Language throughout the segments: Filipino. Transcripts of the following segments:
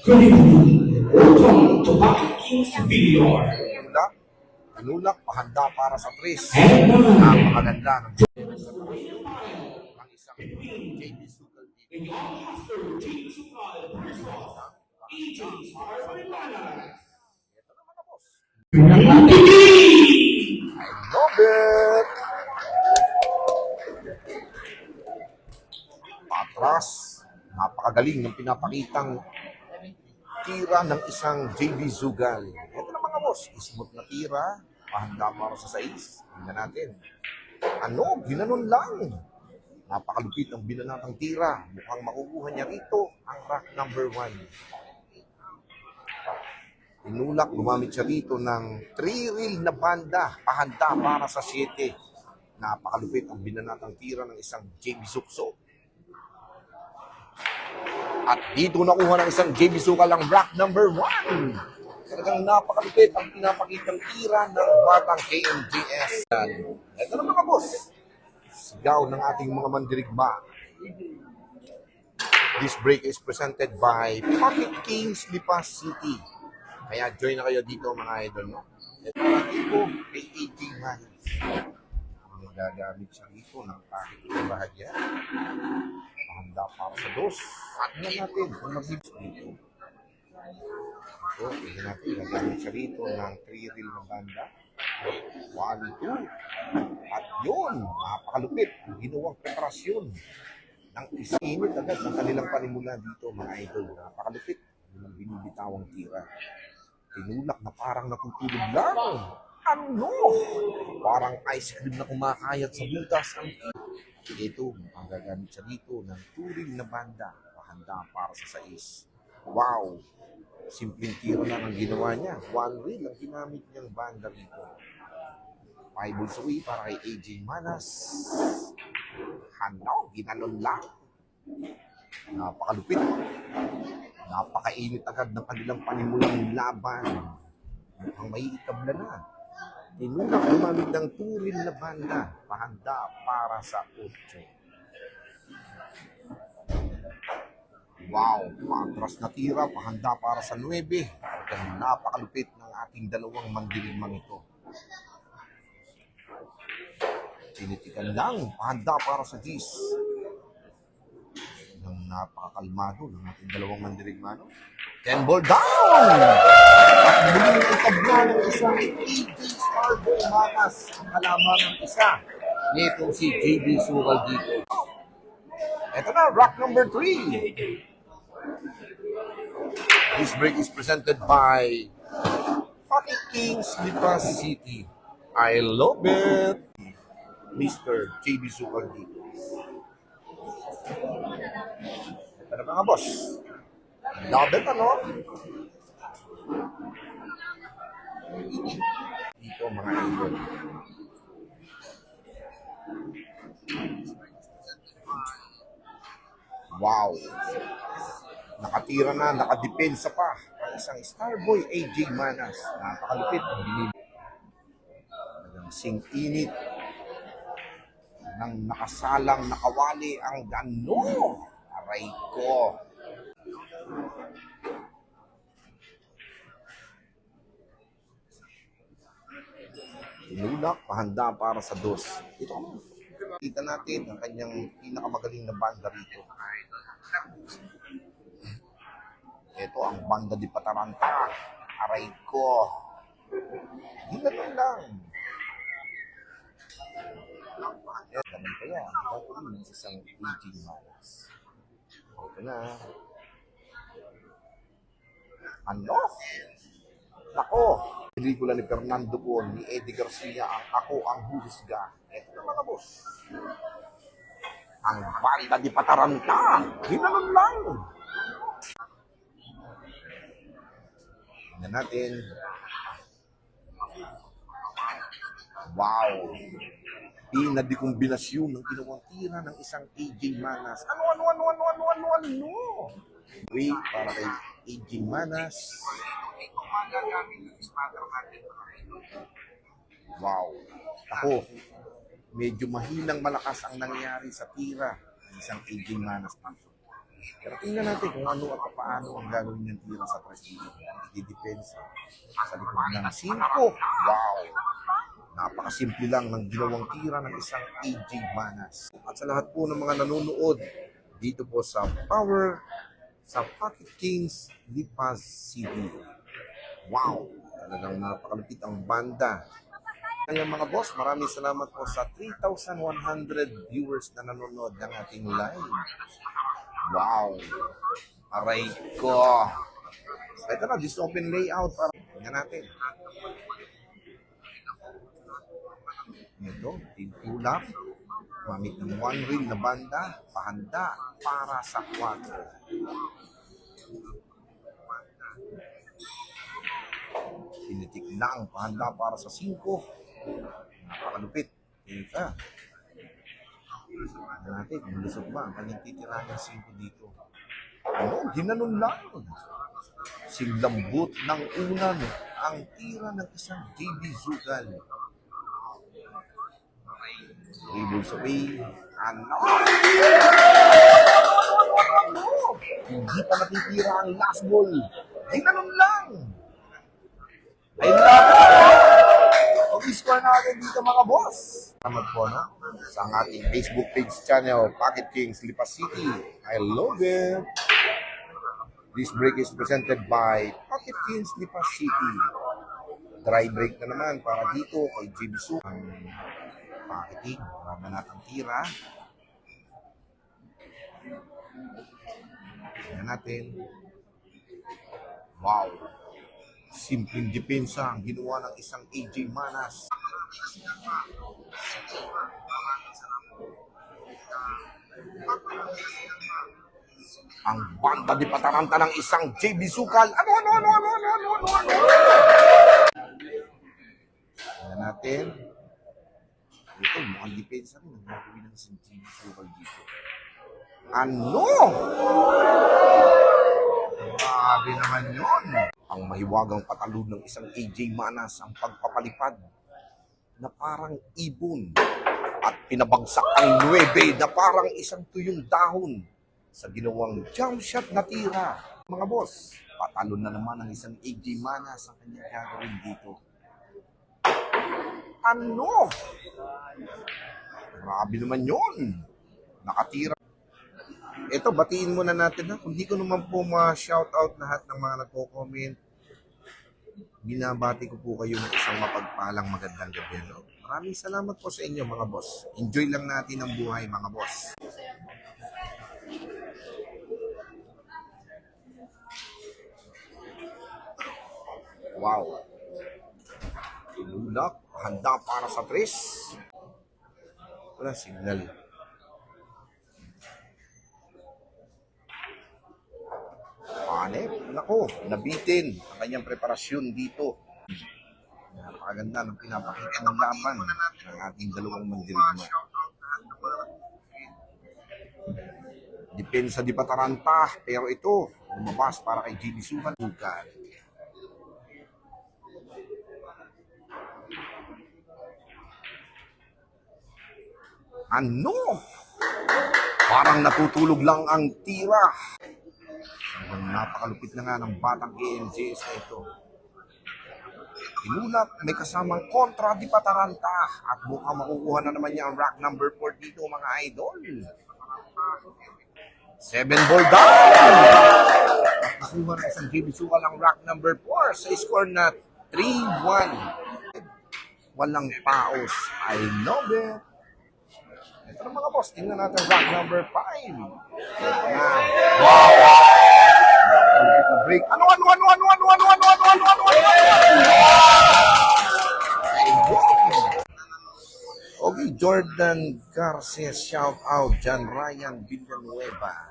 Good evening. Welcome to Pocket Kings Video. Tinulak, pahanda para sa Tris. And Napakaganda ng isang JB Sugal dito. in your master team supply versus EJ's Armada. Ito na mga boss. Begin! I love it! Patras, napakagaling ng pinapakitang tira ng isang JB Sugal. Ito na mga boss, smooth na tira, pahanda para sa 6. Tingnan natin. Ginanon lang. Napakalupit ng binanatang tira. Mukhang makukuha niya rito ang rack number 1. Tinulak, gumamit siya rito ng 3-reel na banda, pahanda para sa 7. Napakalupit ang binanatang tira ng isang JB Sukso. At dito nakuha ng isang JB Sukal ang rack number 1. Talagang napakalupit ang pinapakitang tira ng batang KMJS. Ito na mga boss. Sigaw ng ating mga mandirigma. This break is presented by Pocket Kings Lipas City. Kaya join na kayo dito mga idol. No? Ito na dito kay AJ Manis. Ang gagamit siya dito ng kahit ng bahagya. Handa para sa dos. Tingnan natin kung mag-gives dito. Ito, tingnan natin. Gagamit siya dito ng 3-reel na banda. 1, 2. At yun, napakalupit. Ang ginawang preparasyon ng isinit agad ng kanilang panimula dito, mga idol. Napakalupit. Yung binibitawang tira. Tinulak na parang natutulog lang. Parang ice cream na kumakayat sa butas. Ito, ang gagamit siya dito ng 2-reel na banda. Pahanda para sa 6. Wow! Simpleng tira lang ang ginawa niya. 1-reel ang ginamit niyang banda dito. 5 balls away para kay AJ Manas. Ginanon lang. Napakalupit. Napakainit agad ng kanilang panimulang laban. Ang may itabla na. Tinulak gumamit ng 2-reel na banda. Pahanda para sa 8. Wow! Patras na tira. Pahanda para sa 9. Napakalupit ng ating dalawang mandirigmang ito. Tinitikan lang. Pahanda para sa 10. Nang napakakalmado ng ating dalawang mandirigmano. 10 ball down! At muling itabla ng isang AJ Starboy Manas ang kalaman ng isa. Nito si JB Sugal dito. Ito na, rock number 3. This break is presented by Pocket Kings Lipas City. I love it! Mr. JB Sugal dito. Ito na mga boss. Love it, ano? Dito mga idol. Wow! Nakatira na, nakadepensa pa. Ang isang Starboy AJ Manas. Napakalupit ang binili. Sing-init ng nakasalang nakawali ang gano. Aray ko. Tinulak, pahanda para sa 2. Ito, kita natin ang kanyang pinakamagaling na banda rito. Ito ang banda di Pataranta. Aray ko. Ginanon lang. Ganun kaya ang gagawin ng isang AJ Manas. Ito na. Ako, pelikula ni Fernando Con, ni Eddie Garcia, ang Ako ang Huhusga. Ito na mga boss. Ang banda di Pataranta. Ginanon lang. Tingnan natin. Wow. Pinadikombinasyon ng ginawang tira ng isang AJ Manas. Ano? Wait, para kay AJ Manas. Wow. Ako, medyo mahinang malakas ang nangyari sa tira ng isang AJ Manas. Pero tingnan natin kung ano at paano ang gagawin ng tira sa press dito. Didepensa sa likod ng 5. Wow! Napakasimple lang ng ginawang tira ng isang AJ Manas. At sa lahat po ng mga nanonood dito po sa Pocket Kings Lipa City. Wow! Talagang napakalupit ang banda. Kaya mga boss, maraming salamat po sa 3,100 viewers na nanonood ng ating live. Wow! Aray ko! Ito na, this open layout para tingnan natin. Ito, tinulap. Gamit ng one reel na banda, pahanda para sa 4. Tinitik lang, pahanda para sa 5. Napakalupit. Ika. Tingnan natin, mulusog ba ang kanyang titira ng 5 dito. Ano, ginanon lang. Sinlambot ng unan ang tira ng isang JB Zugal. Ribbons away. Ano? Hindi pa natitira ang last ball. Ginanon lang. I love it. O-score natin dito mga boss. Salamat po no? Sa ating Facebook page channel, Pocket Kings Lipa City. I love it. This break is presented by Pocket Kings Lipa City. Dry break na naman para dito kay JB Su. Ang pocketing, marami natin tira. Tingnan natin. Wow! Simpleng depensa ang ginawa ng isang AJ Manas. Ang banda di pataranta ng isang JB Sukal. Ano? Tingnan natin. Ito, mukhang depensa rin ang gagawin ng isang JB Sukal dito. Ano? Grabe naman yun. Ang mahiwagang patalud ng isang AJ Manas ang pagpapalipad na parang ibon at pinabagsak ang 9 na parang isang tuyong dahon sa ginawang jump shot na tira. Mga boss, patalon na naman ang isang AJ Manas ang kanyang gagawin dito. Ano? Grabe naman yun. Nakatira. Ito, batiin muna natin ha. Kung di ko naman po ma-shoutout lahat ng mga nagko-comment, binabati ko po kayo ng isang mapagpalang magandang gabi. No? Maraming salamat po sa inyo mga boss. Enjoy lang natin ang buhay mga boss. Wow. Tinulak, handa para sa 3. Wala signal. Panep, nako, nabitin ang kanyang preparasyon dito. Napakaganda ng pinapakita ng laban ng ating dalawang mandirigma. Depensa di pataranta, pero ito, lumabas para kay JB Sukal. Ano? Parang natutulog lang ang tira. Napakalupit na nga ng batang AMJS na ito. Inulap, may kasamang kontra di pataranta at mukhang makukuha na naman niya ang rack number 4 dito mga idol. 7 ball down! Nakuha na isang JB Sukal ang rack number 4 sa score na 3-1. Walang paos. I love it. Ito na mga boss, tingnan natin rack number 5. Ito na. Wow! Break. Ano? Okay, Jordan Garces, shout out. John Ryan Villanueva.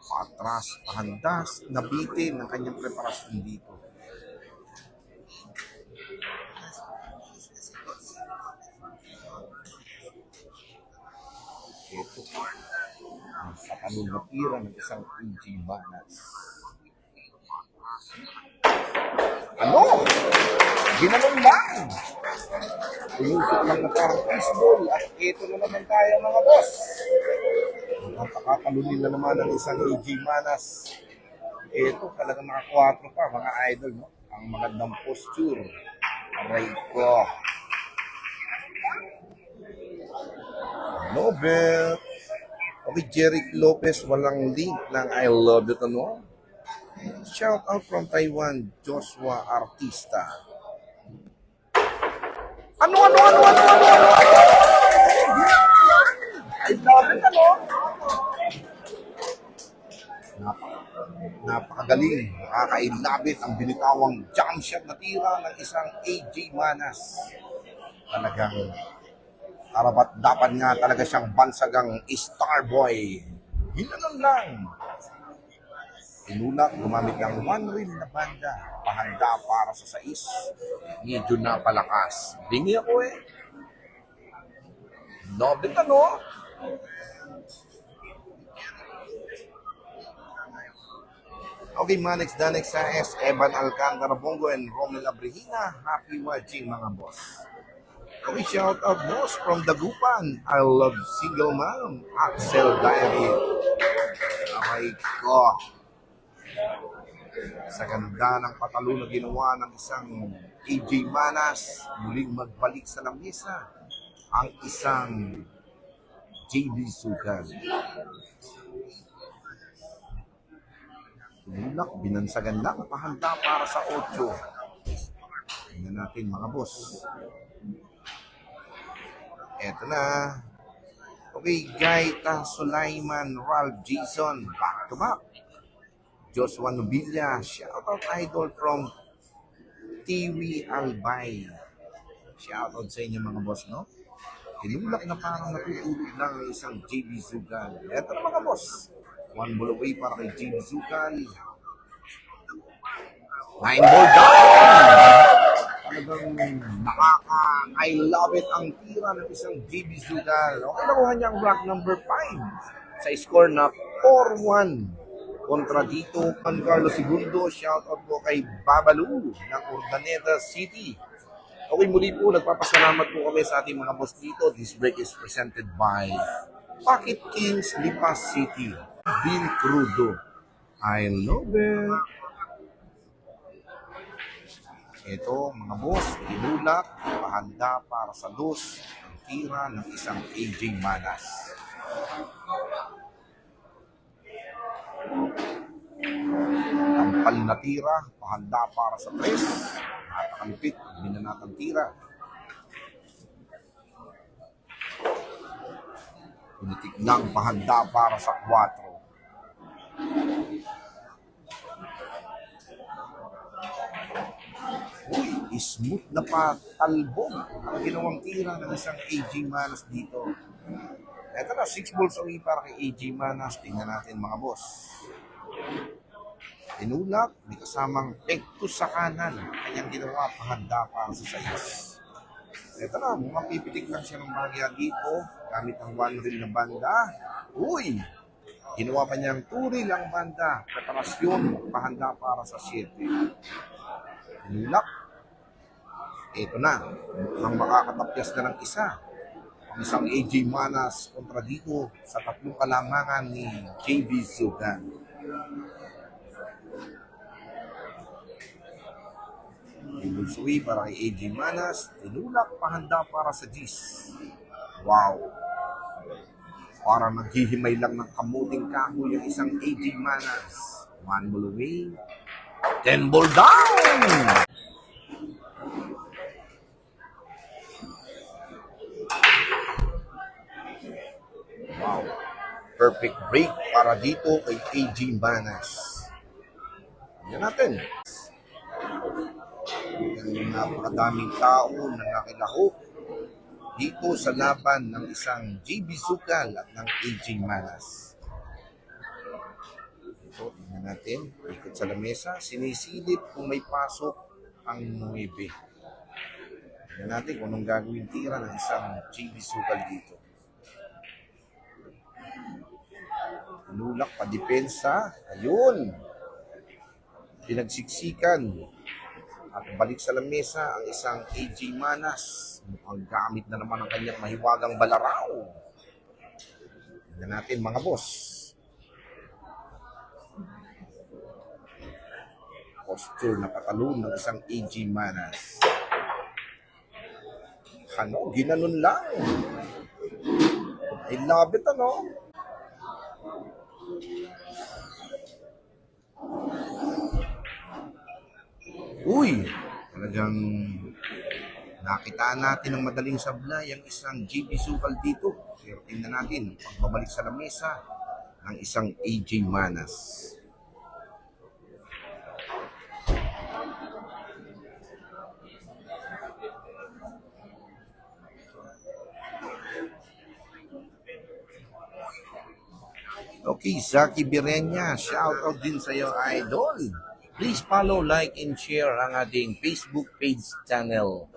Patras, pahandas, nabitin ang kanyang preparasyon dito. Ito. Sa kanulapira ng isang AJ Manas. Ano? Ginanon lang. Pinusok lang na parang baseball. At ito na naman tayo mga boss. Napakatalunin na naman ang isang AJ Manas. Ito, talagang naka 4 pa, mga idol, no? Ang magandang posture. Aray ko. Nobel. Okay, Jeric Lopez, walang link ng I love it, ano? Shout out from Taiwan, Joshua Artista. Ano? I love it, ano? Napakagaling, nakakailabit ang binitawang jump shot na tira ng isang AJ Manas. Talagang karapat dapat nga talaga siyang bansagang star boy. Ginanon lang. Tinulak, gumamit ng one reel na banda. Pahanda para sa 6. Medyo napalakas. Bingi ako eh. Nobit, ano? Okay, Manix Danex sa S, Evan Alcantara Bongo and Romel Abrehina. Happy watching, mga boss. Okay, shout out boss from Dagupan. I love single mom. Axel Diary. Okay ko. Sa ganda ng patalo na ginawa ng isang AJ Manas, muling magbalik sa lamesa ang isang JB Sukan. Tulak, binansagan lang, pahanda para sa 8. Tingnan natin, mga boss. Eto na. Okay, Gaita Sulaiman, Ralph Jason, back to back. Joshua Nubilla, shoutout idol from Tiwi Albay. Shoutout sa inyo, mga boss, no? Tinulak na parang natutulog lang ng isang JB Sukan. Eto na, mga boss. One ball away para kay JB Sukan. 9 ball down! Talagang I love it ang tira ng isang JB Sukan. Okay, nakuha niya ang rack number 5 sa score na 4-1. Kontra dito, Juan Carlos Segundo, shoutout po kay Babalu ng Urdaneta City. Okay, muli po, nagpapasalamat po kami sa ating mga boss dito. This break is presented by Pocket Kings, Lipas City. Bill Crudo. I love it. Ito, mga boss, tinulak, pahanda para sa dos, ang tira ng isang AJ Manas. Tampal na tira, pahanda para sa 3. Natakalipit, binanatang tira. Pinitik lang, pahanda para sa 4. Uy, smooth na patalbog ang ginawang tira ng isang AJ Manas dito. Ito na, 6 balls away para kay AJ Manas. Tingnan natin, mga boss. Tinulak, may kasamang pektus sa kanan. Kanyang ginawa, pahanda para sa 6. Ito na, mukhang pipitik lang siya ng bagya dito. Gamit ang one reel na banda. Uy! Ginawa pa niyang 2 reel ang banda. Preparasyon, pahanda para sa 7. Tinulak. Ito na, mukhang makakatapyas na ng isa. Ang isang AJ Manas kontra dito sa 3 kalamangan ni JB Sukan. Ibulsuwi para kay AJ Manas. Tinulak, pahanda para sa 10. Wow! Parang naghihimay lang ng kamuting kahoy yung isang AJ Manas. 1 ball away. 10 ball down! Wow! Perfect break para dito kay AJ Manas. Yan natin. Yung napakadaming tao na nakilahok dito sa laban ng isang JB Sukan at ng AJ Manas. Ito, tingnan natin. Ikot sa lamesa. Sinisilip kung may pasok ang 9. Tingnan natin kung anong gagawin tira ng isang JB Sukan dito. Nulak pa depensa. Ayun. Pinagsiksikan. At balik sa lamesa ang isang AJ Manas. Mukhang gamit na naman ang kanyang mahiwagang balaraw. Tignan natin mga boss. Posture na patalon ng isang AJ Manas. Ano, ginanon lang. I love it, ano? Uy, talagang nakitaan natin ng madaling sablay ang isang JB Sukal dito. Pero tingnan natin, pagbabalik sa lamesa ng isang AJ Manas. Okay, Zaki Birenya, shout out din sa iyo, idol. Please follow, like, and share ang ating Facebook page channel,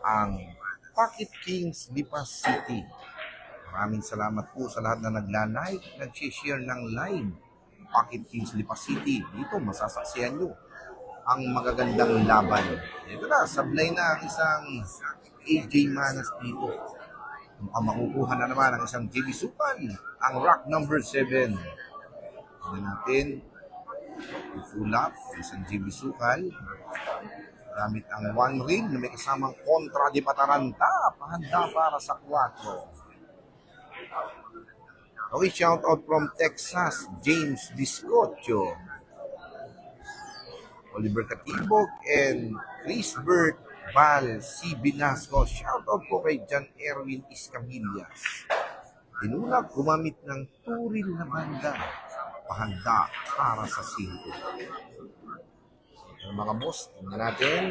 ang Pocket Kings Lipas City. Maraming salamat po sa lahat na nagla-like, nag-share ng live Pocket Kings Lipas City. Dito, masasaksihan nyo ang magagandang laban. Ito na, sablay na ang isang AJ Manas dito. Ang makukuha na naman ang isang JB Sukal, ang rack number 7. Tignan natin. Fulap, isang JB Sukal. Gamit ang 1 reel na may kasamang kontra di pataranta. Pahanda para sa 4. Okay, shout out from Texas, James Discotio, Oliver Katibog, and Chris Bert Val C. Binasco. Shout out po kay John Erwin Iscamillas. Tinulak gumamit ng 2 reel na banda. Pahanda para sa 5. Mga boss, tingnan natin.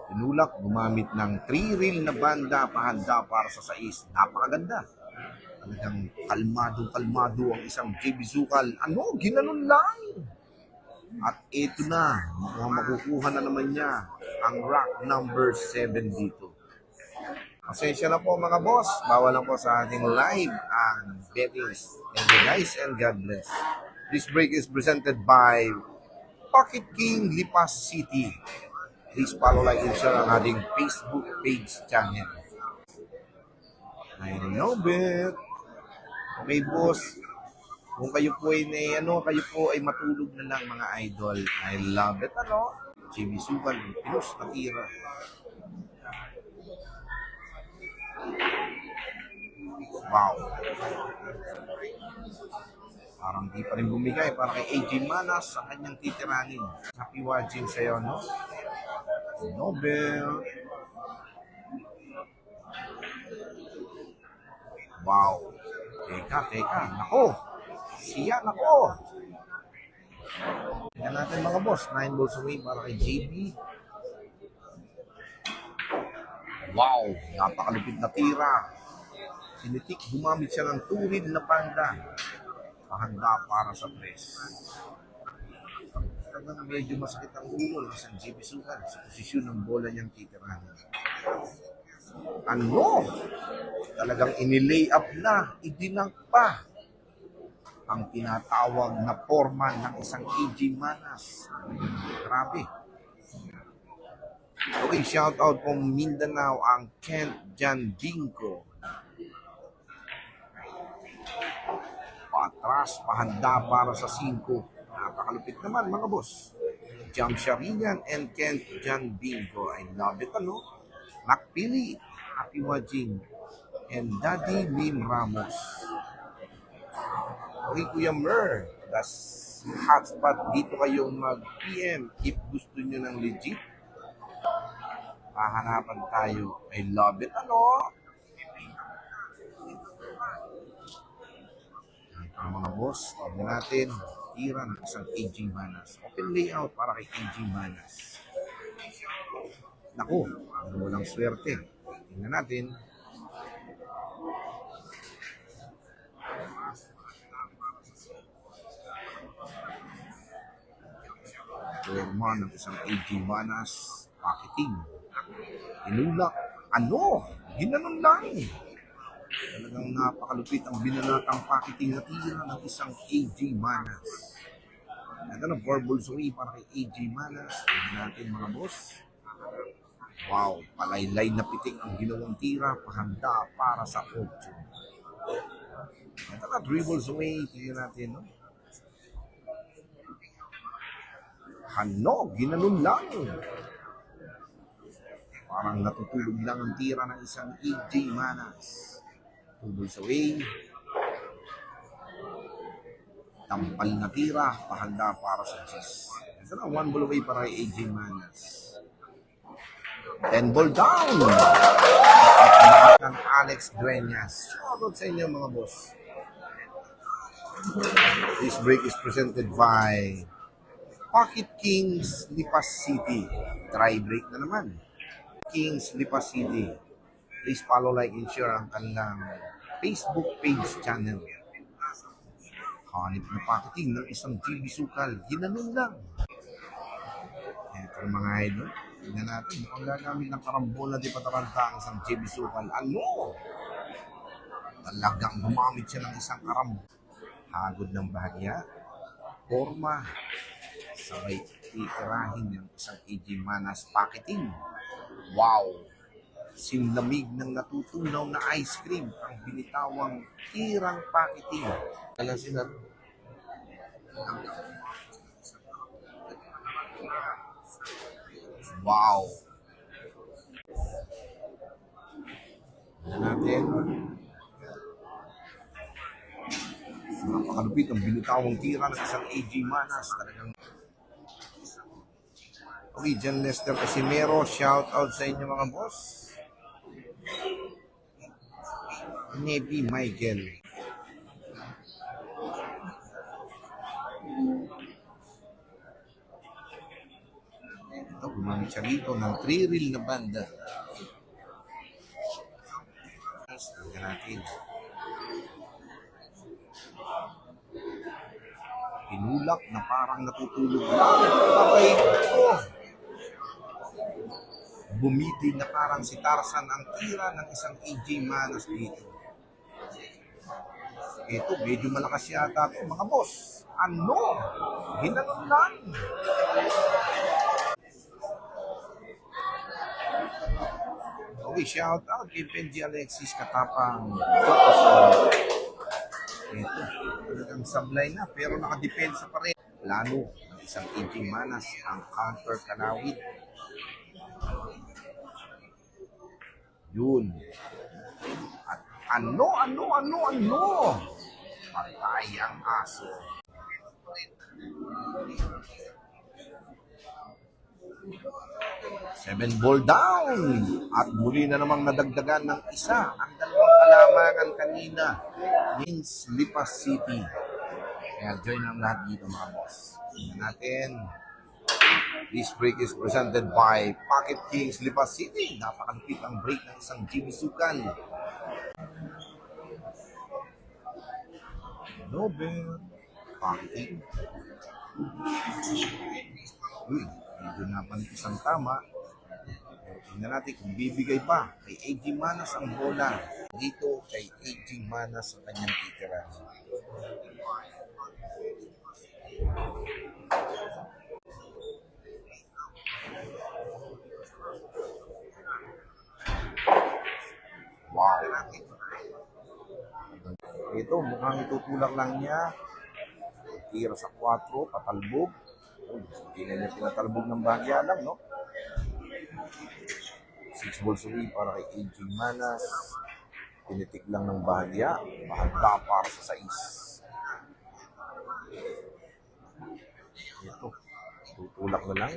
Tinulak gumamit ng 3 reel na banda. Pahanda para sa 6. Napakaganda. Talagang kalmado ang isang JB Sukal. Ano? Ginanon lang. At ito na, makukuha na naman niya ang rack number 7 dito. Pasensya na po mga boss, bawal lang po sa ating live ang bettings. Thank you guys and God bless. This break is presented by Pocket King Lipas City. Please follow, like, and share ang ating Facebook page channel. I love it. Okay boss, kung kayo po ay kayo po ay matulog na lang mga idol. I love it, ano? JB Sukal, Pinos na tira. Wow. Parang di pa rin bumigay para kay AJ Manas sa kanyang titiranin. Happy watching sa'yo, no? Nobel. Wow. Teka. Nako. Siya, nako. Tingnan natin mga boss. 9 balls away para kay JB. Wow. Napakalupit na tira. Sinitik, gumamit siya ng 2 reel na banda. Pahanda para sa press. Talagang medyo masakit ang ulo ng isang JB Sukal sa posisyon ng bola niyang titirahan. Ano? Talagang inilay up na, idinang pa ang tinatawag na forma ng isang AJ Manas. Grabe. Okay, shout out from Mindanao ang Kent Jan Jinko. Patras, pahanda para sa 5. Napakalupit naman mga boss. Jam Sharian and Kent Jan Bingo. I love it, ano? Macpili, happy watching. And Daddy Mim Ramos. Okay, Kuya Mer, that's hotspot. Dito kayong mag-PM if gusto nyo ng legit. Pahanapan tayo. I love it, ano? Ang mga boss, tignan natin, tira ng isang AJ Manas. Open layout para kay AJ Manas. Naku, walang swerte. Tingnan natin. Forma ng isang AJ Manas, pakiting. Inulak. Ano? Ginanon lang. Talagang napakalupit ang binanatang pakiting na tira ng isang AJ Manas. Ito na, 4 balls away para kay AJ Manas. Tignan natin mga boss. Wow, palaylay na pitik ang ginawang tira, pahanda para sa 8. Ito na, dribbles away. Tingnan natin, no? Hanog, ginanon lang. Parang natutulog lang ang tira ng isang AJ Manas. Dribbles away. Tampal na tira, pahanda para sa Gis. Ito na, 1 ball away para kay AJ Manas. 10 ball down. At ng Alex Greñas. Shoutout sa inyo mga boss. This break is presented by Pocket Kings Lipas City. Try break na naman. Kings Lipas City. Please follow, like, and share ang kanilang Facebook page channel. Hanip na packeting ng isang GB Sukal. Ginanon lang. Ito mga idol. Tingnan natin. Kung gagamit ng karambola di pataranta ang isang GB Sukal. Ano? Talagang gumamit siya ng isang karambola. Hagod ng bahagya. Forma. Sabay itirahin ng isang AJ Manas packeting. Wow! Sinlamig ng natutunaw na ice cream ang binitawang tirang packeting. Alam sila. Wow! Natin. Napakalupit ang binitawang tira ng isang AJ Manas. Talagang okay, Jan Lester Casimero, shout out sa inyo mga boss. Nebi Michael. Ito, gumamit siya dito ng 3-reel na banda. Tingnan natin. Pinulak na parang natutulog lang. Okay, ito. Bumiti na parang si Tarzan ang tira ng isang AJ Manas dito. Ito, medyo malakas yata ito, mga boss. Ano? Ginanon lang. Okay, shout out kay Benji Alexis Katapang. Ito, talagang sablay na, pero nakadepensa pa rin. Lalo, ng isang AJ Manas ang counter kanawid. Yun. At ano? Patay ang aso. Seven ball down. At muli na namang nadagdagan ng isa. Ang dalawang kalamangan kanina. Kings Lipas City. Kaya join ang lahat dito mga boss. Tingnan natin. This break is presented by Pocket Kings Lipas City. Napakalupit ang break ng isang GB Sukal. Nobel. Pocket. Uy, medyo napalit isang tama. Tingnan natin kung bibigay pa kay AJ Manas ang bola. Dito kay AJ Manas ang kanyang titira. Wow. Ito, mukhang itutulak lang niya. Tira sa 4, patalbog. Hindi na niya pinatalbog ng bahagya lang, no? 6 balls away para kay AJ Manas. Pinitik lang ng bahagya. Bahagda para sa 6. Ito, tutulak na lang.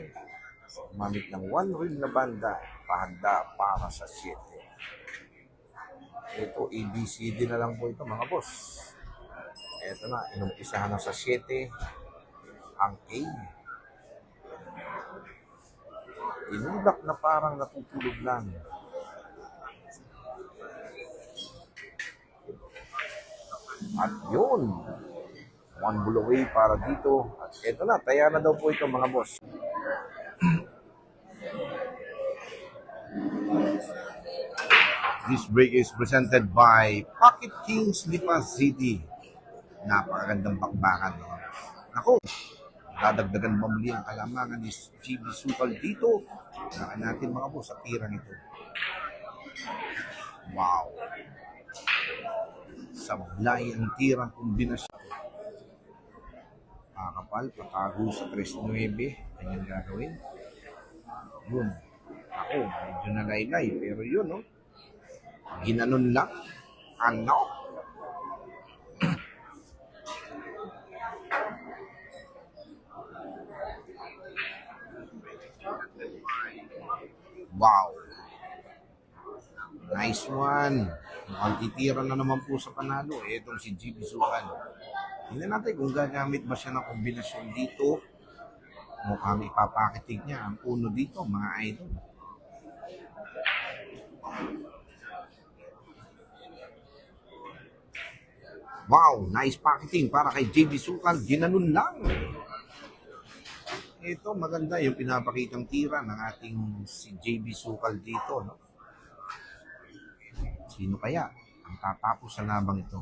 Mamit ng 1 reel na banda. Bahagda para sa 7. Ito, ABCD na lang po ito mga boss. Ito na, inumpisahan na sa 7 ang A. Inulak na parang natutulog lang. At yun, 1 ball away para dito. At ito na, taya na daw po ito mga boss. This break is presented by Pocket Kings Lipas City. Napakagandang bakbakan. Ako, Dadagdagan ba muli ang kalamangan ni GB Sukal dito? Saan natin mga boss sa tirang ito. Wow! Sablay ang tirang kombinasyon. Kakapal, patago sa 3-9. Ganyan gagawin. Yun. Ako, medyo nalaylay. Pero yun, no? Ginanon lang. Ano? Wow! Nice one. Mukhang titira na naman po sa panalo. Itong si GB Sukal. Tingnan natin kung gagamit ba siya ng kombinasyon dito. Mukhang ipapakitig niya ang uno dito, mga idol. Wow, nice packeting para kay JB Sukal. Ginanon lang. Ito, maganda yung pinapakitang tira ng ating si JB Sukal dito. No? Sino kaya ang tatapos sa labang ito?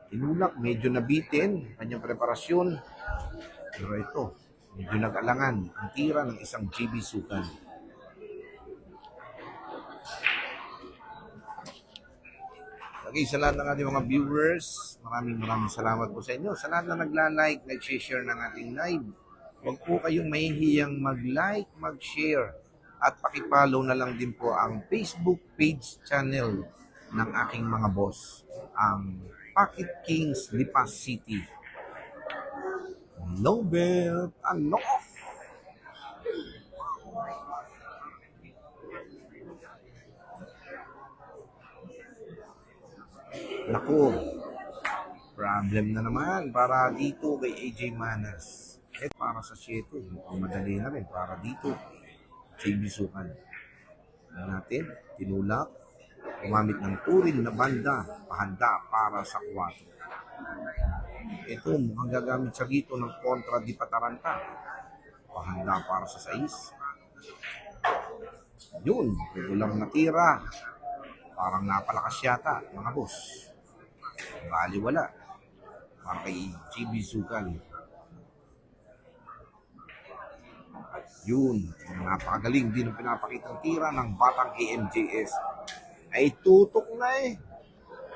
Tinulak, medyo nabitin kanyang preparasyon. Pero ito, medyo nag-alangan ang tira ng isang JB Sukal. Okay, sa lahat ng ating mga viewers, maraming salamat po sa inyo. Sa lahat na nagla-like, nag-share ng ating live, huwag po kayong mahihiyang mag-like, mag-share, at pakipollow na lang din po ang Facebook page channel ng aking mga boss, ang Pocket Kings Lipas City. Nobel, ano? Naku, problem na naman para dito kay AJ Manas. Para sa 7, madali na rin para dito JB Sukal. Natin, tinulak, gumamit ng turin na banda, pahanda para sa 4. Ito, mukhang gagamit sa dito ng kontra di pataranta. Pahanda para sa 6. Yun, regular na tira. Parang napalakas yata, mga boss. Bali wala. Para kay JB Sukal. At yun, napakagaling din ang pinapakitang tira ng batang AMJS. Ay tutok na eh.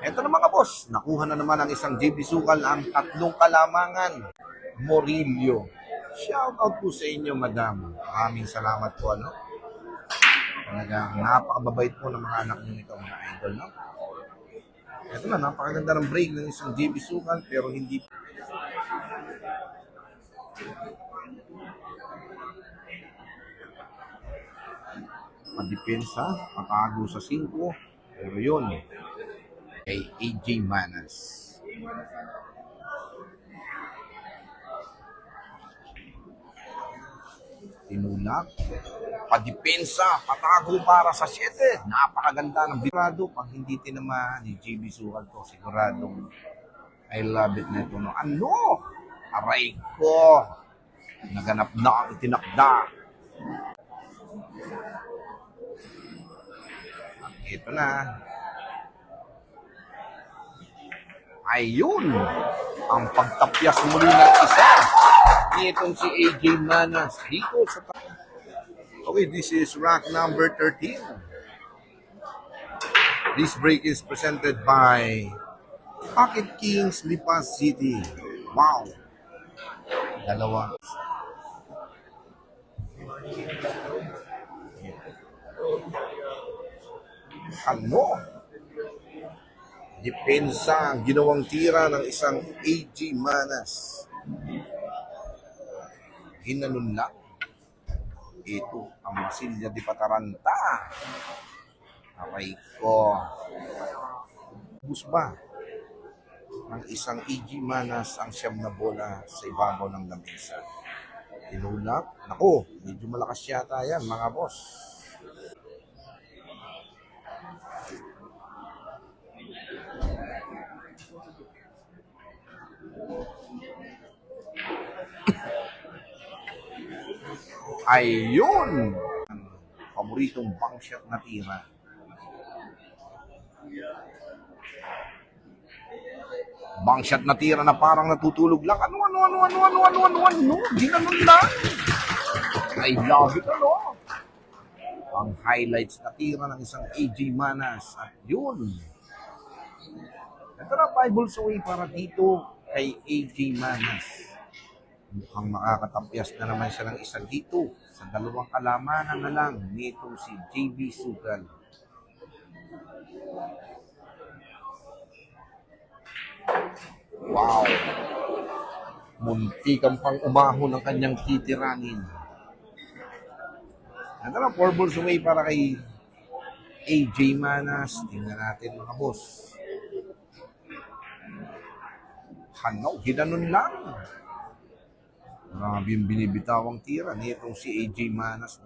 Eto na mga boss, nakuha na naman ang isang JB Sukal ang 3 kalamangan. Morillo. Shout out po sa inyo, madam. Maraming salamat po, ano? Talagang napakababait po ng mga anak niyo ito, mga idol, no? Ito na, napakaganda ng break ng isang JB Sukal, pero hindi. Padepensa, patago sa 5, pero yun, kay AJ Manas. Tinulak, padepensa, patago para sa 7. Napakaganda ng birado. Pag hindi tinamahan ni JB Sukal to, siguradong I love it na ito. No? Ano? Aray ko! Naganap na ang itinakda. Ito na. Ayun! Ang pagtapyas muli ng isa. Itong si AJ Manas dito sa. Okay, this is rack number 13. This break is presented by Pocket Kings Lipas City. Wow! Dalawa. Ano? Depensa ang ginawang tira ng isang AJ Manas. Ginanon lang. Ito ang Masilya di Pataranta. Aray ko. Bus ba? Ang isang AJ Manas ang 9 na bola sa ibabaw ng lamesa. Tinulak. Naku, medyo malakas yata yan, mga boss. Ayun! Ang paboritong bangshot na tira. Bang shot na tira na parang natutulog lang. Ano? Ginanon lang. I love it, ano? Ang highlights na tira ng isang AJ Manas. At yun. Ito na, 5 balls away para dito kay AJ Manas. Mukhang makakatapyas na naman siya ng isa dito sa dalawang kalamanan na lang nitong si JB Sugal. Wow! Muntikang pang umahon ng kanyang titiranin. Ito na, 4 balls away para kay AJ Manas. Tingnan natin mga boss. Hanaw, ginanon lang. Grabe yung binibitawang tira nitong si AJ Manas.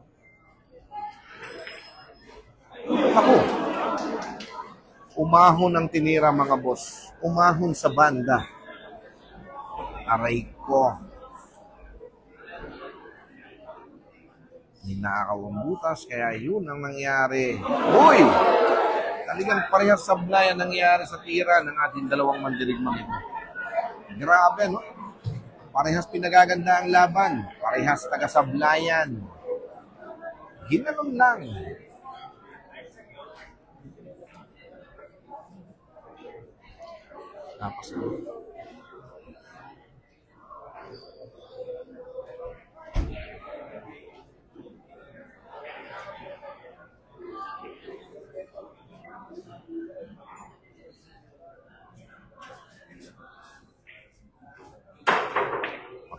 Ako, umahon ang tinira mga boss. Umahon sa banda. Aray ko. Ninakaw ang butas, kaya yun ang nangyari. Uy! Talagang parehas sablay ang nangyari sa tira ng ating dalawang mandirigmang ito. Grabe, no? Parehas pinagaganda ang laban. Parehas taga-sablayan. Ginanon lang. Tapos,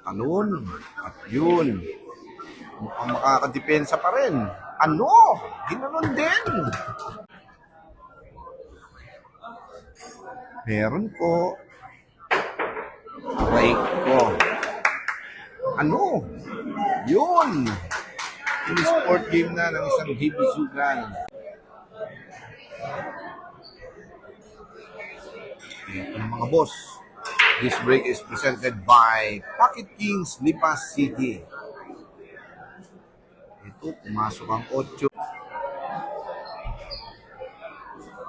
patalon. At yun. Mukhang makakadepensa pa rin. Ano? Ginanon din. Meron po. Aray ko. Ano? Yun. Yung sport game na ng isang JB Sugal. Ito mga boss. This break is presented by Pocket Kings Lipas City. Ito, pumasok ang 8.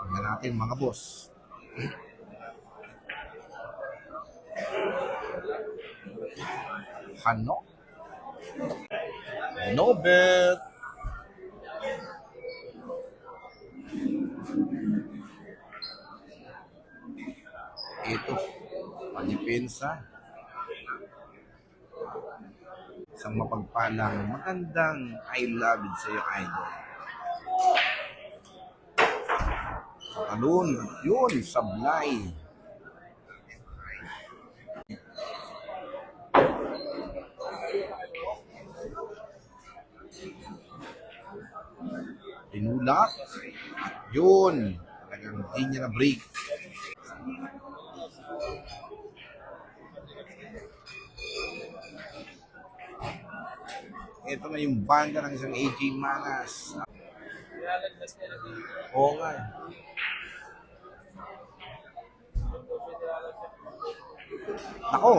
Tingnan natin mga boss. Hano? No bet. Ito, panipensa. Isang mapagpalang magandang I love it sa'yo, idol. Talon, yun, sablay. Tinulak. Yun. Talagang hindi niya na break. Ito na yung banda ng isang AJ Manas. Oo nga. Nako.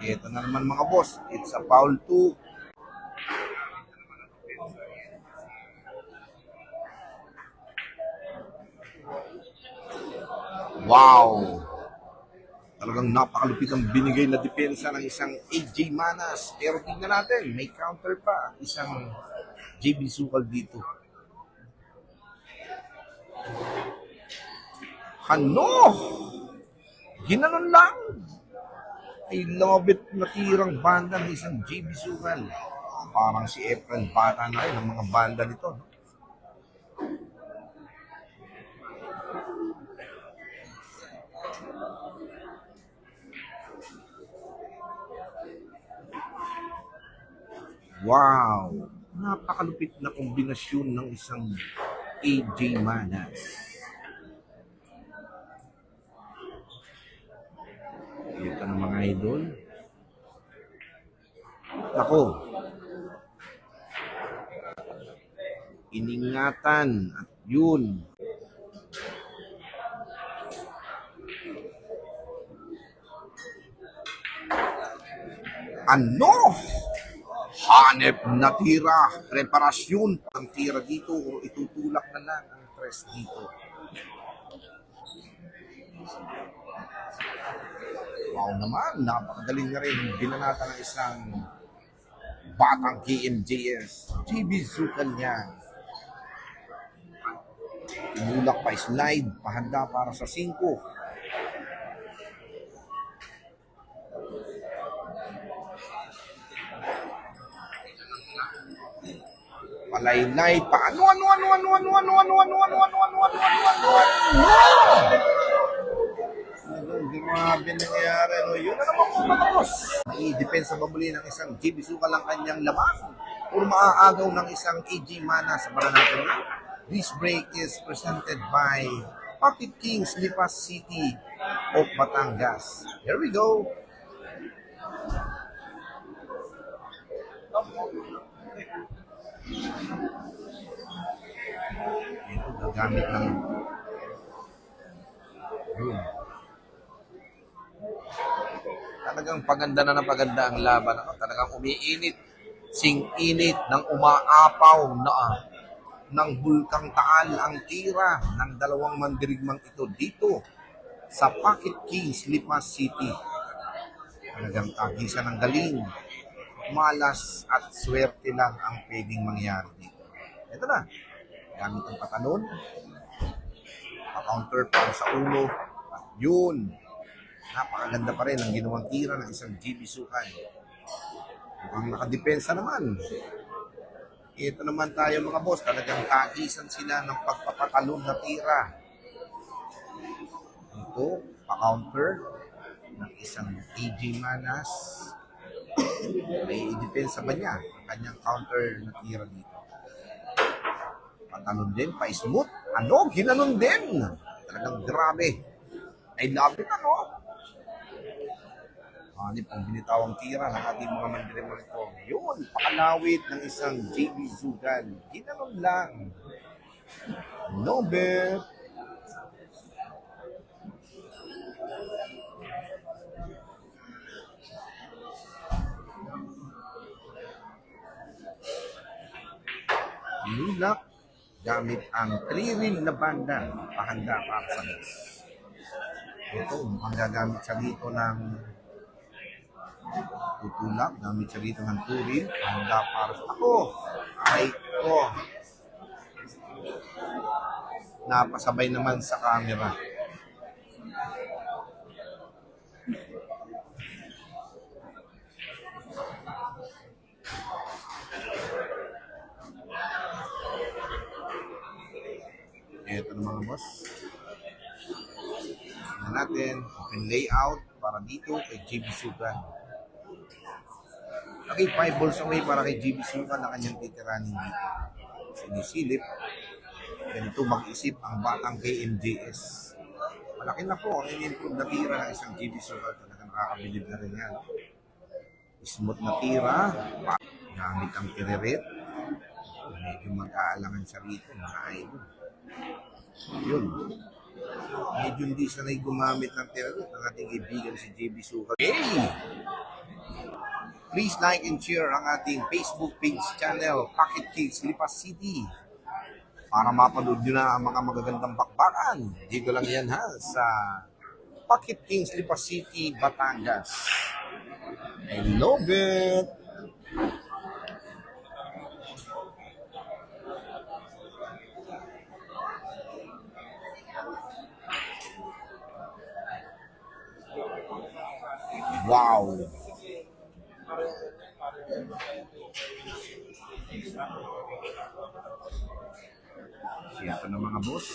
Ito na naman mga boss. It's a foul 2. Wow! Talagang napakalupit ang binigay na depensa ng isang AJ Manas. Pero tingnan natin, may counter pa. Isang JB Sugal dito. Hano! Ginanon lang! I love it na tirang banda ng isang JB Sugal. Parang si Efren Bata na rin ang mga banda nito. No? Wow! Napakalupit na kombinasyon ng isang AJ Manas. Ito na mga idol. Ako. Iningatan at yun. Ano? Hanep na tira. Preparasyon. Ang tira dito o itutulak na lang ang press dito. Wow naman, napakagaling na rin. Binanata ng isang batang KMJS. JB Zukan yan. Inulak pa, slide, pahanda para sa 5. Palaylay pa. Ano? Grabe nangyayari. No? Yun na naman po mga boss. Naidepensa ba muli ng isang JB Zukan lang kanyang laban? O maaagaw ng isang AJ Mana sa Baranatan niya? This break is presented by Pocket Kings Lipas City of Batangas. Here we go. Ito, gagamit ng yun. Talagang paganda na ng paganda ang laban. Talagang umiinit, sing-init ng umaapaw na ng bulkang Taal ang tira ng dalawang mandirigmang ito dito sa Pocket Kings, Lipas City. Talagang tagisan ng galing, malas at swerte lang ang pwedeng mangyari dito. Ito na, gamit ang patalon, pa-counter para sa ulo, at yun, napakaganda pa rin ang ginawang tira ng isang JB Zukan. Mukhang nakadepensa naman. Ito naman tayo mga boss, talagang tagisan sila ng pagpapatalon na tira. Ito, pa-counter ng isang AJ Manas. May depensa ba niya ang kanyang counter na tira dito? Patalon din, pa-smooth. Ano? Ginanon din. Talagang grabe. I love it, ano? Ano pang binitawang tira ng ating mga mandirigmang ito. Yun, pakalawit ng isang JB Zukan. Ginanon lang. No bet. Nilak gamit ang 3-ring na banda pahanda para sa boss. Ito, ang gagamit siya dito ng tutulak, gamit siya dito ng 2-ring pahanda para sa ako. Ay ko. Napasabay naman sa camera. Ito na mga boss. Tignan natin, open layout para dito kay JB Zukan. Okay, 5 balls away para kay JB Zukan na kanyang titiranin dito. Sinisilip. Ganito mag-isip ang batang KMJS. Malaki na po ang in-improve na tira ng isang JB Zukan. Talagang nakakabilib na rin yan. Smooth na tira. Gamit ang tiririt. Medyo mag-aalangan siya rito. Mga idol. Yun. Medyo hindi sanay gumamit ng tiririt ng ating kaibigan si JB Zukan. Hey! Please like and share ang ating Facebook page channel, Pocket Kings Lipas City. Para mapanood nyo na ang mga magagandang bakbakan. Dito lang yan ha, sa Pocket Kings Lipas City, Batangas. I love it! Wow! Siya na mga boss.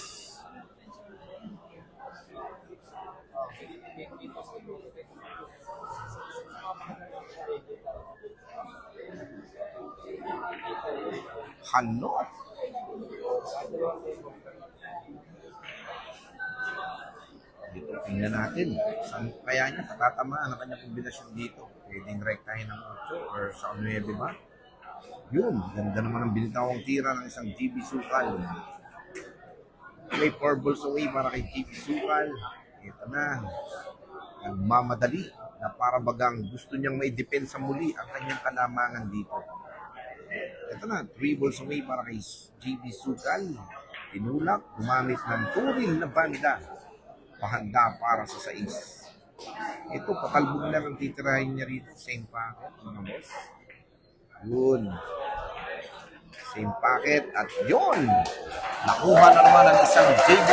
Hanot. Dito, tingnan natin. Saan kaya niya patatamaan ang kanyang kombinasyon dito? Pwedeng rektahin ng 8 or sa 9 ba? Yun, ganda naman ang binitawang tira ng isang JB Zukan. May 4 balls away para kay JB Zukan. Ito na. Nagmamadali na para bagang gusto niyang may depensa muli ang kanyang kalamangan dito. Ito na, 3 balls away para kay JB Zukan. Tinulak, gumamit ng 2-ring na banda. Pahanda para sa 6. Ito, patalbog lang ang titirahin niya rito. Same packet, mga boss. Yun. Same packet. At yun! Nakuha na naman ang isang JB.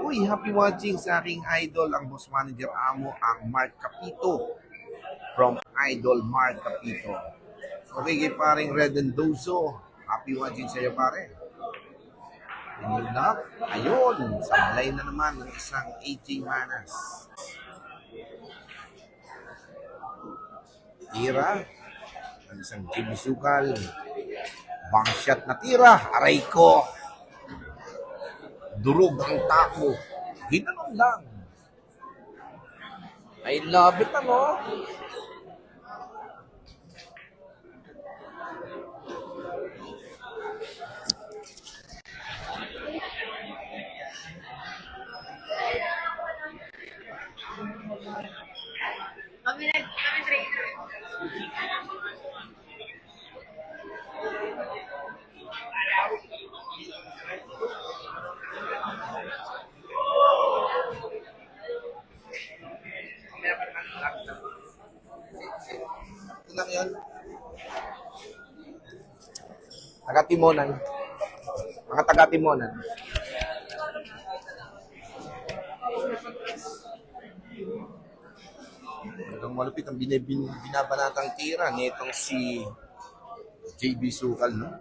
Uy, happy watching sa aking idol, ang boss manager amo, ang Mark Capito. From Idol Mark Capito. Okay, kay paring Red Endoso. Happy watching sa iyo, pare. Yun na. Ayun, sablay na naman ng isang AJ Manas. Tira. Ang isang Jimmy Sukal. Bang shot na tira. Aray ko. Durog ang tako. Ginanon lang. I love it, ano? Kami trainer. Ito lang yun. Taga-Timonan. Mga taga-Timonan. Hanggang malupit ang binabanatang tira nitong si JB Sukal, no?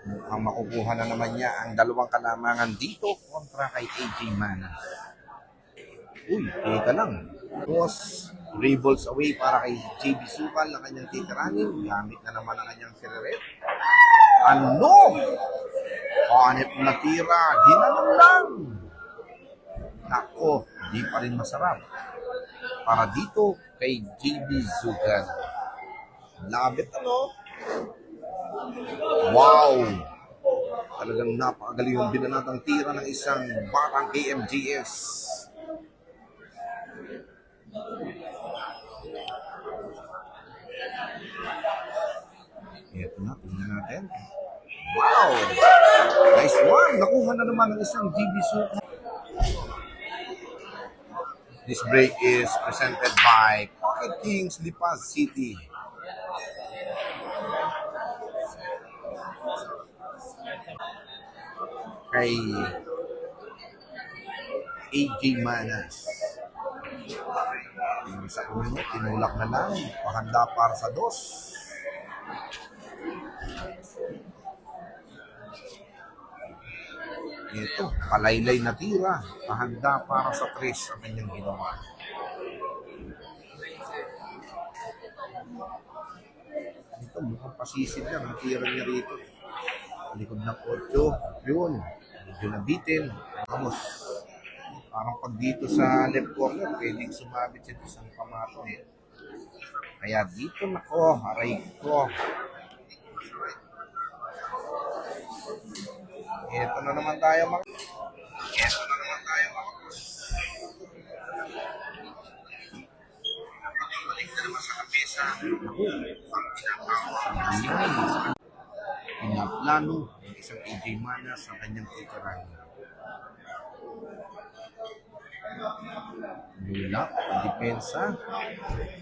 Mukhang makukuha na naman niya ang dalawang kalamangan dito kontra kay AJ Mana. Uy, teka lang. Was 3 balls away para kay JB Sukal na kanyang titiranin. Gamit na naman ang kanyang tireret. Ano? Panit na tira. Ginanon lang. Nako, di pa rin masarap. Para dito kay JB Sukal. Labit, ano? Wow! Talagang napakagaling yung binanatang tira ng isang batang KMGS. Ito na, tingnan natin. Wow! Nice one! Nakuha na naman ng isang JB Sukal. This break is presented by Pocket Kings Lipa City. Kay AJ Manas. Yung sa uno, tinulak na lang. Pahanda para sa dos. Ito, palaylay na tira. Pahanda para sa tres ang kanyang ginawa. Ito, mukhang pasisid na. Ang tira niya rito. Likod ng 8. Yun. Medyo nabitin. Vamos. Parang pag dito sa left corner, pwedeng sumabit siya sa isang pamato eh. Kaya dito nako, aray ko. Ito na naman tayo mga. Balik na naman sa kapesa. Pinaplano ng isang AJ Manas sa kanyang titiran. Nulak, depensa.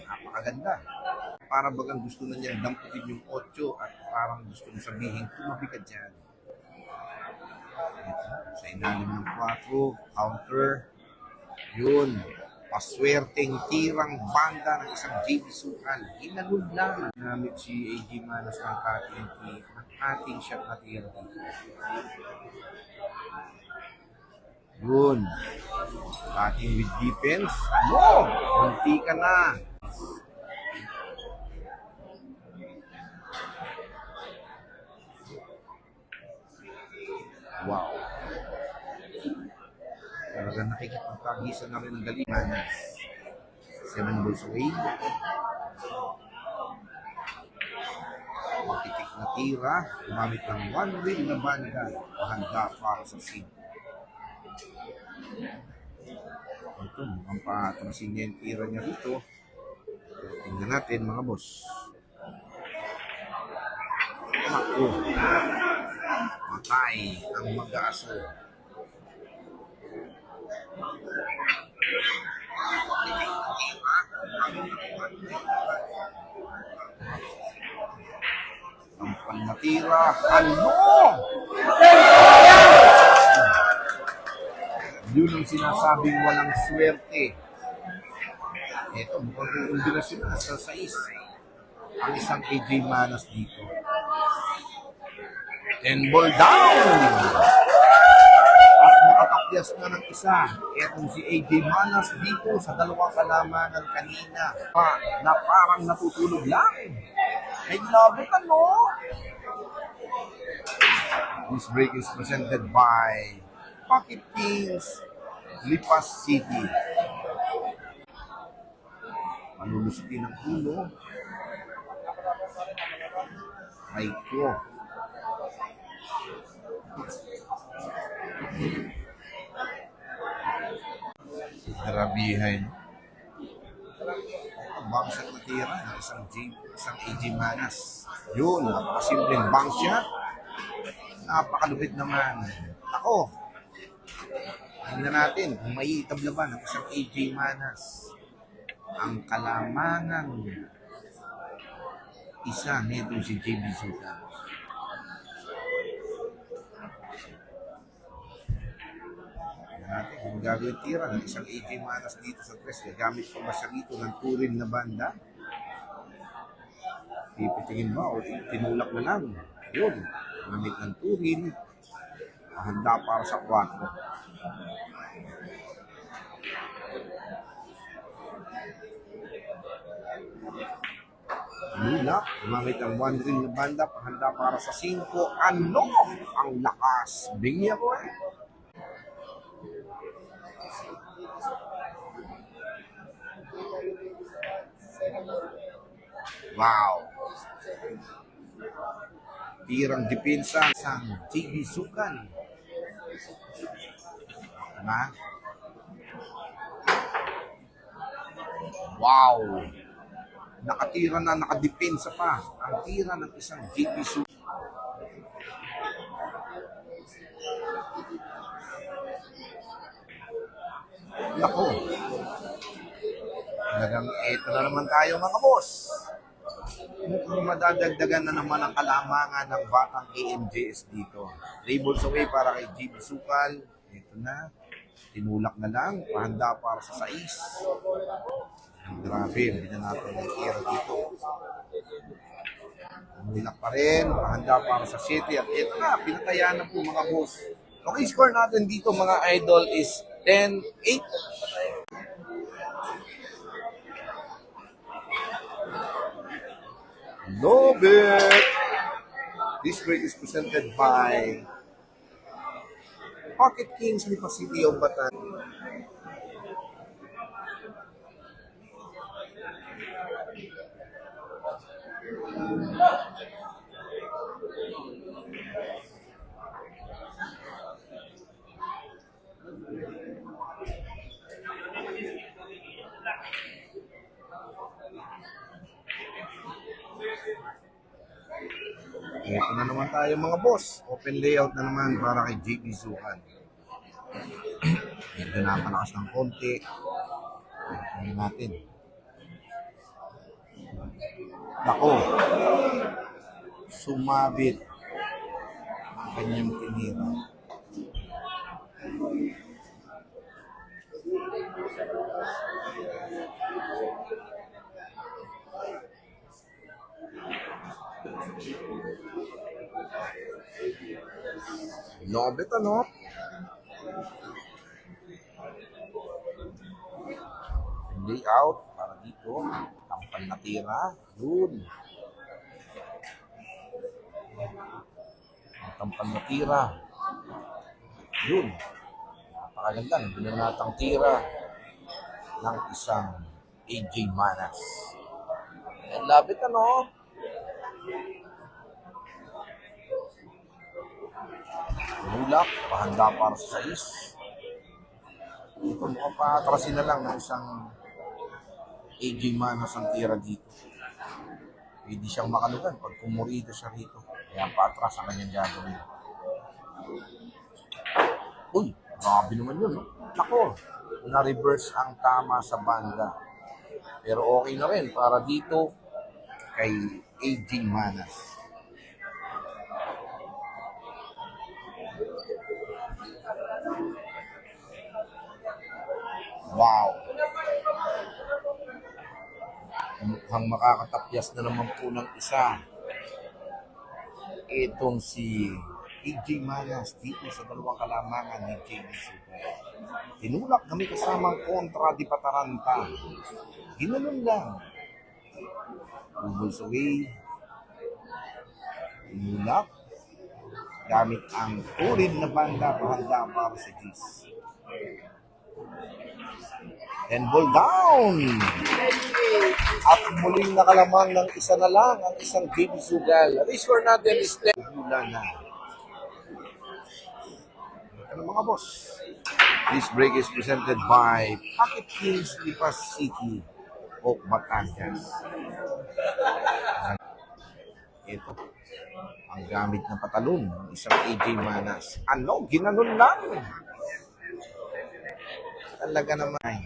Napakaganda. Para bagang gusto na niyang damputin yung 8 at parang gusto niyang sabihin, tumabi ka dyan. Ito, sa ilalim ng 4, counter. Yun, paswerteng tirang banda ng isang JB Sukal. Hinalun lang. Namit si AJ Manas ng ating shot na tira dito. Yun. Batting with defense. Ano? Munti ka na. Wow. Talagang nakikipagpagisan na rin ang galing. Manas. 7 balls away. Mapitik na tira. Gumamit ng 1 wheel na banda. Pahanda para sa seed. Ito, mukhang patrasin niya yung tira niya rito. Tingnan natin mga boss. Ako. Matay ang mag-aaso. Ang panatira. Ano? Yun ang sinasabing walang swerte. Ito, mukhang uundi na sila sa 6. Ang isang AJ Manas dito. 10 ball down! At nakatakyas na ng isa. Etong si AJ Manas dito sa dalawang kalamanan kanina. Na parang natutulog lang. Ay, love it, ano? This break is presented by Pocket Kings, Lipas City. Manulusutin ng ulo. Ay ko. Grabihan. Bangshot na tira ng isang AJ Manas. Yun, napakasimpleng bangshot. Napakalupit naman. Ako, tingnan natin kung may itabla ng isang AJ Manas. Ang kalamangan isa nito si JB Sukan. Tingnan natin kung gagawin tira ng isang AJ Manas dito sa press. Gagamit pa ba siya rito ng turin na banda? Pipitingin ba o tinulak na lang? Yun, gamit ng turin. Handa para sa 4. Nila, gumamit ang 1 ring na banda, pahanda para sa 5. Ano ang lakas? Bigyan ko eh. Wow. Tirang depensa sang JB Sukan. Ano? Wow. Nakatira na, nakadepensa pa. Ang tira ng isang JB Sukan. Nako. Talagang eto na naman tayo mga boss. Mukhang madadagdagan na naman ang kalamangan ng batang AMJS dito. Labels away para kay JB Sukan. Ito na. Tinulak na lang. Pahanda para sa 6. Grabe, hindi na natin nakikira dito. Nilak pa rin, handa para sa 7. At ito na, pinataya na po mga boss. Okay, score natin dito mga idol is 10-8. Love it! This break is presented by Pocket Kings, Lipas City of Batan. Ito na naman tayo mga boss. Open layout na naman para kay JB Sukan. Medyo napalakas ng konti. Tingnan natin. Nako. Sumabit ang kanyang tinira. Lobet ano? Layout para dito. Tampal na tira. Yun. Tampal na tira. Yun. Napakaganda. Binanatang tira ng isang AJ Manas. And love it ano? Mulak, pahanda para sa 6. Ito mukhang paatrasin na lang ng isang AJ Manas ang tira dito. Hindi siyang makalugan pag kumurito siya rito. Kaya paatras ang kanyang gagawin. Uy, grabe naman yun. No? Nako, na-reverse ang tama sa banda. Pero okay na rin para dito kay AJ Manas. Wow! Mukhang makakatapyas na naman po ng isa. Itong si AJ Manas dito sa dalawang kalamangan ni JB Sugay. Tinulak kami kasamang kontra di Pataranta. Ginanon lang. Moves away. Tinulak. Gamit ang turid na banda pahanda para sa G's. And ball down. At muling nakalamang ng isa na lang ang isang JB Sugal. Ang score natin is 10. Hula na. Ano mga boss? This break is presented by Pocket Kings Lipas City of Batangas. Ito. Ang gamit na patalon ng isang AJ Manas. Ano? Ginanon lang. Talaga naman.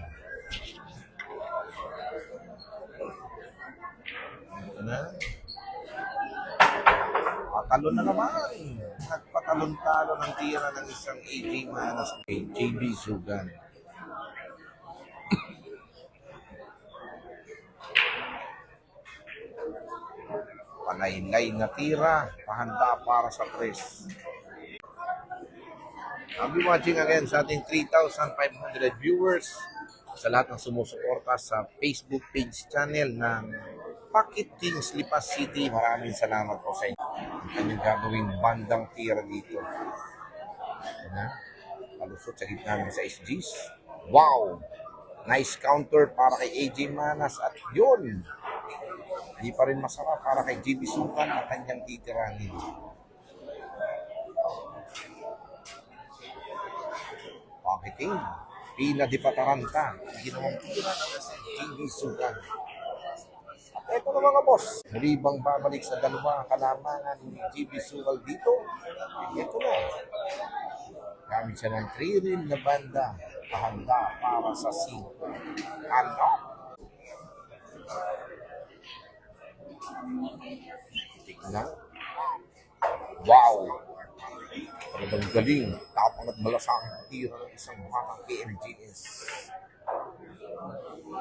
Ito na. Patalon na naman. Nagpatalon-talon ang tira ng isang AJ Manas kay JB Sugan. Panaylay na tira. Pahanda para sa press. I'll be watching again sa ating 3,500 viewers, sa lahat ng sumusuporta sa Facebook page channel ng Pocket Kings Lipas City. Maraming salamat po sa inyo. Ang kanyang gagawing bandang tira dito. Palusot sa gitna ng sa SGs. Wow! Nice counter para kay AJ Manas at yun. Hindi pa rin masarap para kay JB Sugan na kanyang titiranin. Pakiting, pila di Pataranta, ginawang tira ng JB Sugan. At eto na mga boss, muli bang babalik sa dalawa kalamangan ni JB Sugan dito? Ito na. Gamit siya ng 3-rin na banda, pahanda para sa 5. Ano? Tignan. Wow! Talagang galing. Tapang at malasang tira ng isang mga KMGS.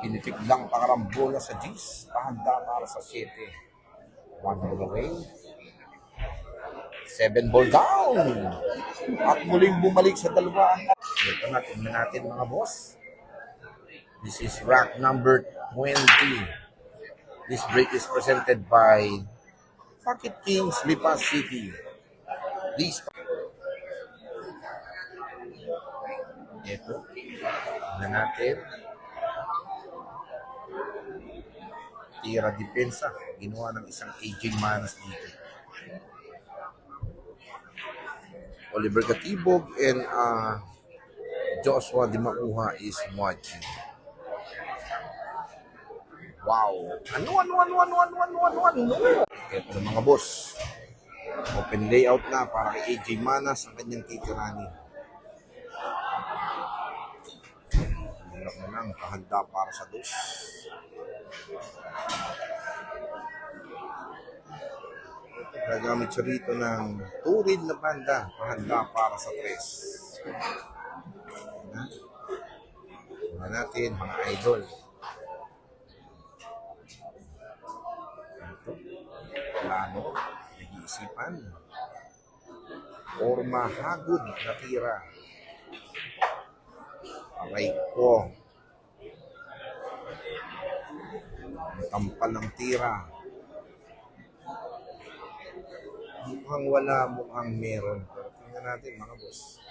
Pinitik lang pakarambola sa G's. Pahanda para sa 7. 1 ball away. 7 ball down. At muling bumalik sa dalawa. Ito na, tingnan natin mga boss. This is rack number 20. This break is presented by Pocket Kings Lipas City. Please. Ito. Tingnan natin. Tira depensa. Ginawa ng isang AJ Manas dito. Oliver Gatibog and Joshua Di Mauha is watching. Wow. Ano? Ito na mga boss. Open layout na para kay AJ Manas ang kanyang titiranin. Hirap na lang, pahanda para sa 2. Gagamit siya rito ng turid na banda, pahanda para sa 3. Tingnan natin mga idol. Plano, nag-iisipan. Forma hagod na tira. Aray ko. Ang tampal ng tira. Mukhang wala, mukhang meron. Pero tingnan natin mga boss.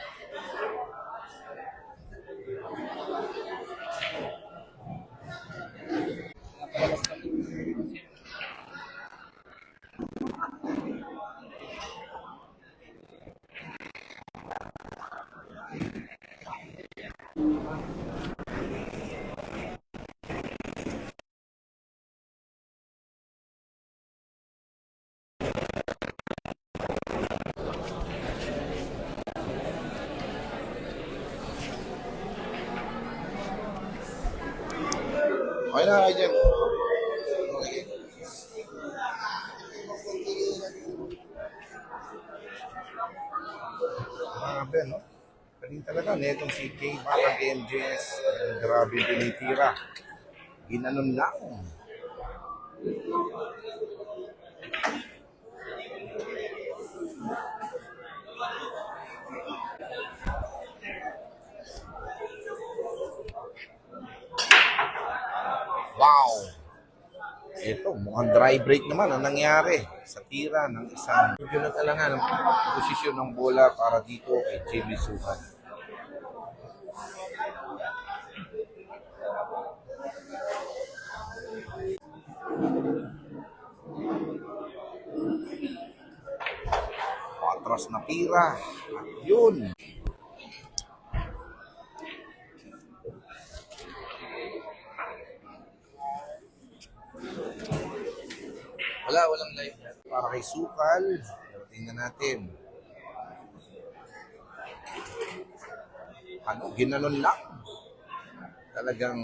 Okay na kayo dyan. Okay. Grabe, no? Galing talaga. Netong si K. Batang MJS. Grabe tinitira. Ginanon lang. Wow! Ito, mukhang dry break naman ang nangyari sa tira ng isang medyo nag-alangan ang posisyon ng bola para dito kay Jimmy Suhan. Patras na tira. At yun. Walang live para kay Sukal. Pero tingnan natin. Ano, ginanon lang. Talagang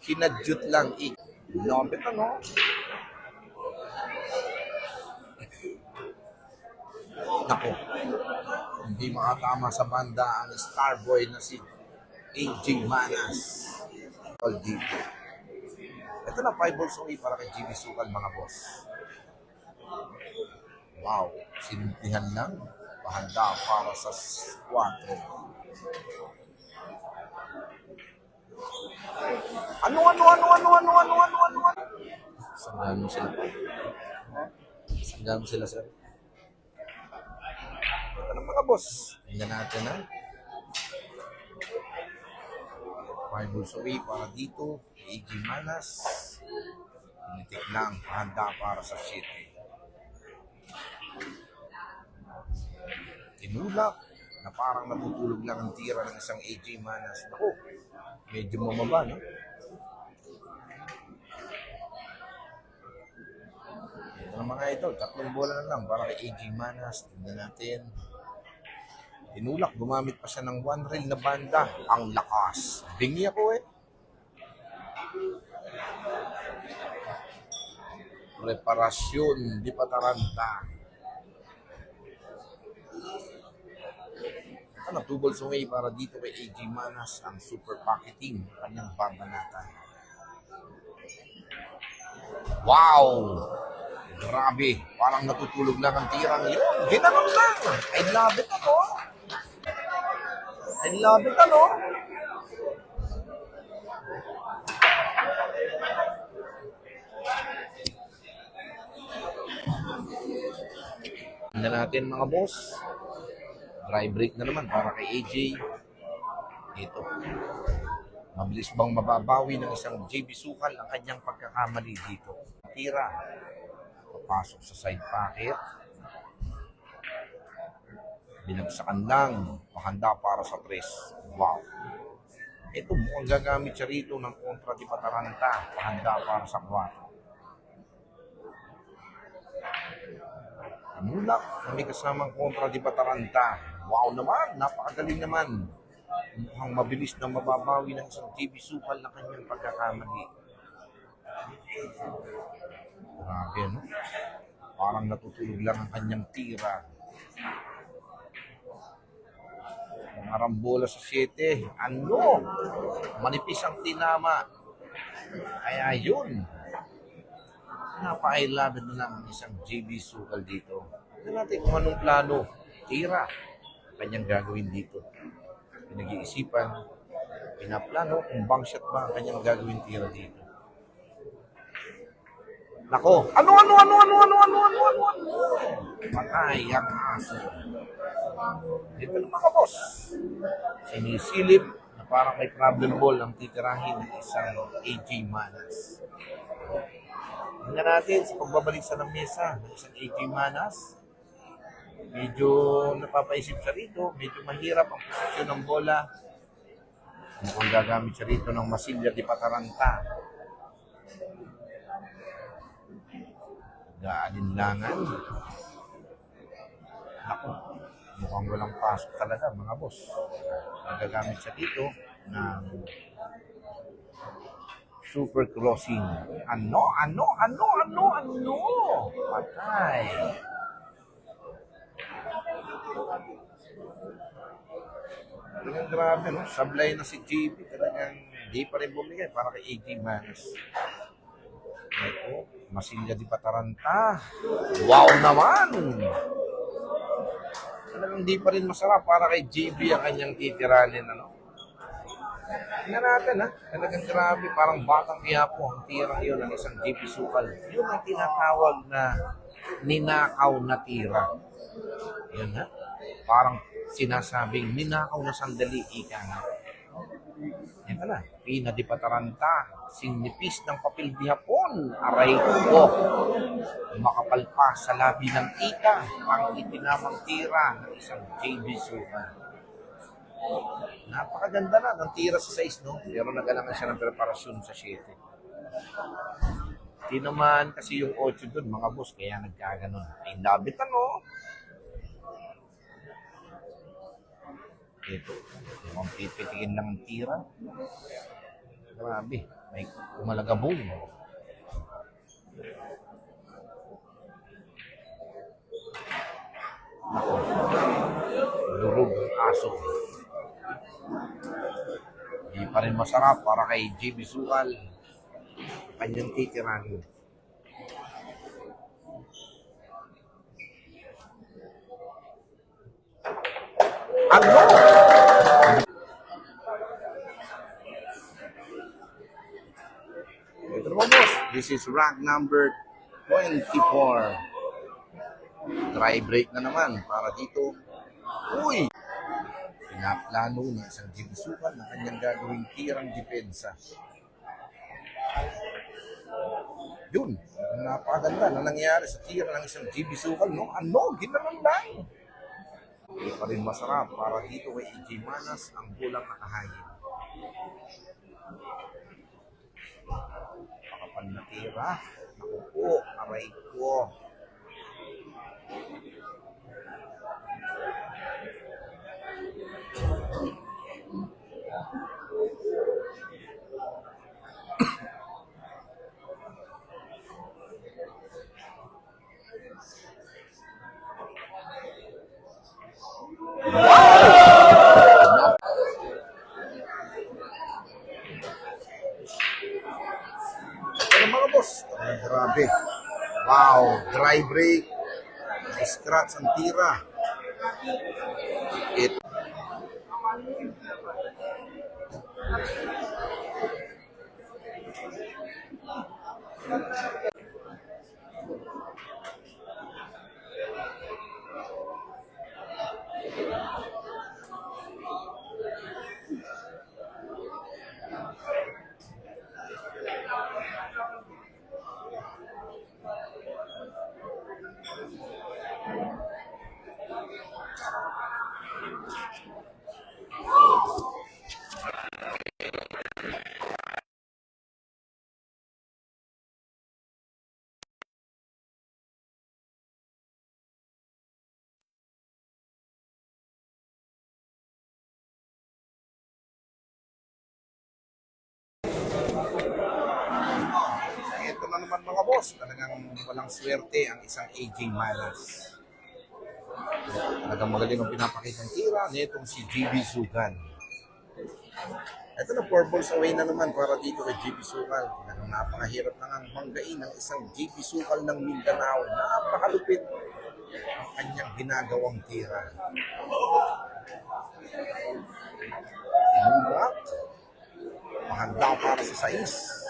kinadyut lang. Nobet ano? Nako. Hindi makatama sa banda ang Starboy na si AJ Manas. All dito. Ito na 5 balls away para kay Jimmy Sukal mga boss. Wow, sinuntihan lang. Pahanda para sa 4. Ano? Sanggalin mo sila. Sanggalin mo sila, sir. Ito na mga boss. Tingnan natin ha. 5 balls away para dito. AJ Manas. Pinitik lang. Pahanda para sa City. Tinulak na parang natutulog lang ang tira ng isang AJ Manas. Naku, medyo mamaba, no? Ito na mga ito, 3 bola na lang para kay AJ Manas. Tingnan natin. Tinulak, gumamit pa siya ng 1 reel na banda. Ang lakas. Bingi ako eh. Preparasyon, di pa taranta. Ano, 2 balls away para dito kay AJ Manas ang super pocketing kanyang babanatan. Wow! Grabe, parang natutulog lang ang tirang yun. Ginanon lang! I love it ako! I love it ano? Tingnan natin mga boss. Dry break na naman para kay AJ. Ito. Mabilis bang mababawi ng isang JB Sukal ang kanyang pagkakamali dito? Tira. Papasok sa side pocket. Binagsakan lang. Mahanda para sa 3. Wow. Ito mukhang gagamit siya rito ng kontra di Pataranta. Mahanda para sa 4. Mulak na may kasamang kontra di Pataranta. Wow naman, napakagaling naman. Mukhang mabilis na mababawi ng isang JB Sukal na kanyang pagkakamali. Grabe, no? Parang natutulog lang ang kanyang tira. Mga rambola sa 7. Ano? Manipis ang tinama. Kaya yun. Napakailaban na lang ang isang JB Sukal dito. Tignan natin kung anong plano. Tira. Kanyang gagawin dito. Pinag-iisipan. Pinaplano kung bang shot ba ang kanyang gagawin tira dito. Nako. Ano? Patay ang aso. Dito na mga boss. Sinisilip na parang may problem ball ang titirahin ng isang AJ Manas. Tingnan natin sa pagbabalik sa lamesa ng isang AJ Manas. Medyo napapaisip siya rito. Medyo mahirap ang posisyon ng bola. Mukhang gagamit siya rito ng Masilya di Pataranta. Gaalinlangan. Naku, mukhang walang pasok talaga mga boss. Gagamit siya dito ng Super crossing. Ano? Patay. Talagang grabe, no? Sablay na si JB. Talagang di pa rin bumigay para kay AJ Manas. Ito, Masilya di Pataranta. Wow naman! Talagang di pa rin masarap para kay JB ang kanyang titiranin, ano? Tingnan natin, ha? Talagang grabe, parang batang Quiapo ang tirang yun ng isang JP Sukal. Yun ang tinatawag na ninakaw na tira. Yun, ha? Parang sinasabing ninakaw na sandali, ika nga. Yan na, Pina di Pataranta, sinipis ng papel di hapon, aray ko. Makapal pa sa labi ng ika, ang itinamang tira ng isang JB Sukal. Napakaganda na ng tira sa 6, no? Pero nagalangan siya ng preparasyon sa 7. Di naman kasi yung 8 dun, mga boss, kaya nagkaganon. Ay, labitan, no? Ito, yung pipitikin lang ang tira. Grabe, may kumalagabong. Durog ang aso. Hindi pa rin masarap para kay JB Sukal. Kanyang titiranin. Ano? Ito naman, boss. This is rank number 24. Dry break na naman para dito. Uy! Pinaplano na isang JB Sukal na kanyang gagawing tirang depensa. Yun, napakaganda na nangyari sa tira ng isang JB Sukal, no? Ano? Ginanon lang. Hindi pa rin masarap para dito kay AJ Manas ang bulang nakahangin. Pakapal na tira. Naku po, aray ko. Pero mga boss, grabe. Wow, dry break. Scratch ang tira. It ito na naman mga boss, talagang walang swerte ang isang AJ Manas. Talagang magaling ang pinapakitang tira nitong si JB Sukal. Ito na, 4 balls away na naman para dito kay JB Sukal. Talagang napakahirap na ang banggain ng isang JB Sukal ng Mindanao. Napakalupit ang kanyang ginagawang tira. Inubat. Mahanda para sa 6.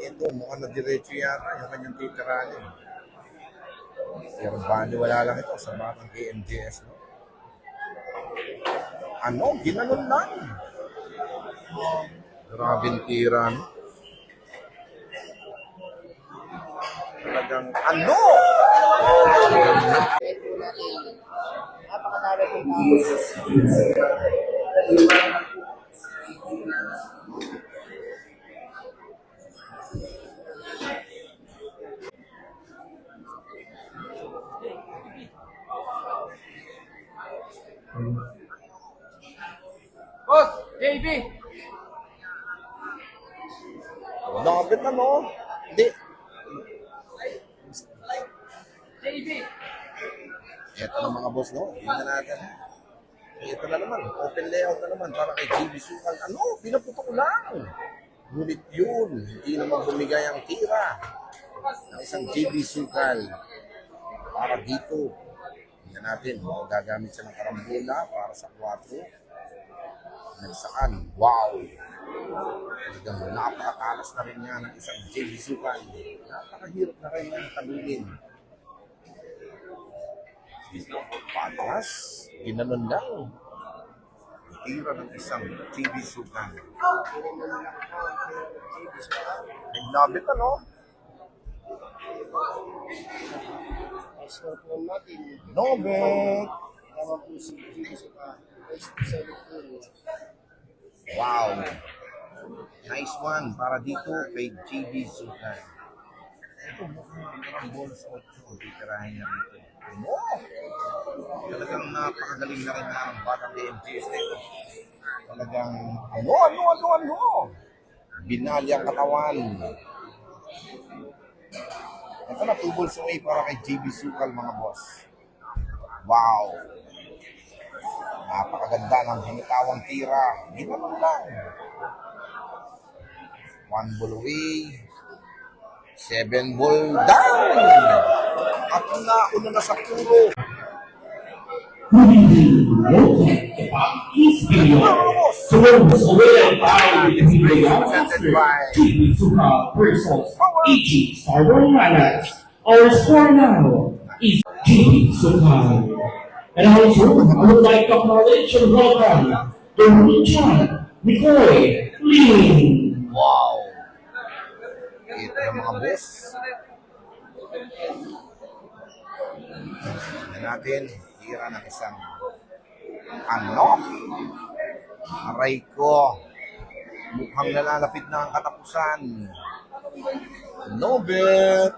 Ito, mukhang na diretso yata yung kanyang titiranin. Pero bali wala lang ito sa batang KMJS, no? Ano? Ginanon lang. Grabing tira, no? Talagang, ano? Napakadami pong tao. Boss, JB! Lapit na, no? Hindi. Ito na mga boss, no? Tingnan natin. Ito na naman. Open layout na naman para kay JB Sukal. Ano? Pinaputok lang. Ngunit yun, hindi naman bumigay ang tira ng isang JB Sukal. Para dito. Tingnan natin. Gagamit siya ng karambola para sa 4. Nagsaan. Wow! Talagang napakatalas na rin yan ng isang JB Sukal. Napakahirap na rin yan talulin. Patas, ginanon lang. Tira ng isang JB Sukal. Naglabit ano? Nobet! Wow! Nice one para dito kay JB Sukal. Ito mukhang ang balls 8. Titirahin na rito. Ano? Talagang napakagaling na rin ng batang DMGS na ito. Talagang ano? Binali ang katawan. Ito na, 2 balls away para kay JB Sukal mga boss. Wow! Napakaganda ng hinitawang tira. Ginanon lang. 1 ball away. 7 ball down! At nauna na sa puro. Swerves away by the Pilipinas Master, JB Sukal versus EG Starborn Manas. Our score now is JB Sukal. And also, I would like to acknowledge and welcome the Richard Nicoy Ling. Wow! Ito yung mga boss. Tignan natin, tira ng isang aray ko. Mukhang nalalapit na ang katapusan. Nobet!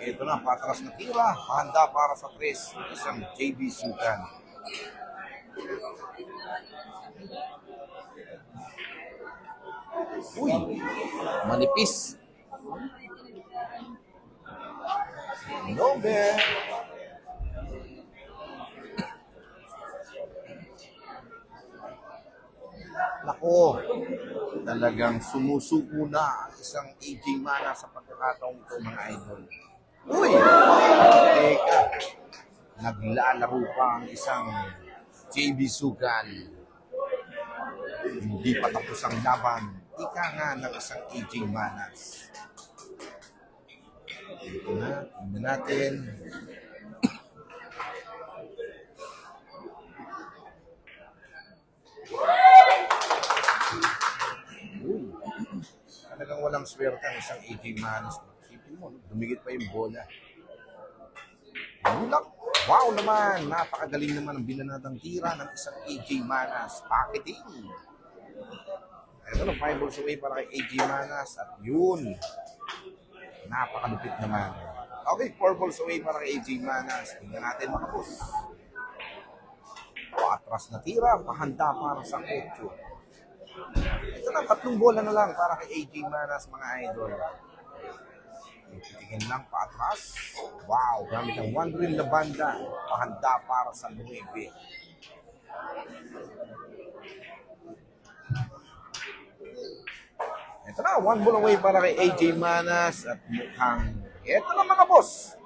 Ito na, patras na tira. Handa para sa 3. Isang JB Sukal. Uy! Manipis! Nobet! Nako, talagang sumusuko na ang isang AJ Mana sa pagkakataong ito mga idol. Uy! Teka, naglalaro pa ang isang JB Sukal. Hindi pa tapos ang laban. Ika nga ng isang AJ Manas. Ito na, tingnan natin. Talagang walang swerte ang isang AJ Manas. Isipin mo, dumigit pa yung bola. Bulak. Wow naman! Napakagaling naman ang binanatang tira ng isang AJ Manas. Packeting! Ito na, 5 balls away para kay AJ Manas. At yun, napakalupit naman. Okay, 4 balls away para kay AJ Manas. Tingnan natin mga boss. Patras na tira, pahanda para sa 8. Ito na, 3 bola na lang para kay AJ Manas mga idol. Titingin lang patras. Wow, gamit ang 1 reel na banda. Pahanda para sa 9. Ito na, 1 ball away para kay AJ Manas. At mukhang, ito na mga boss.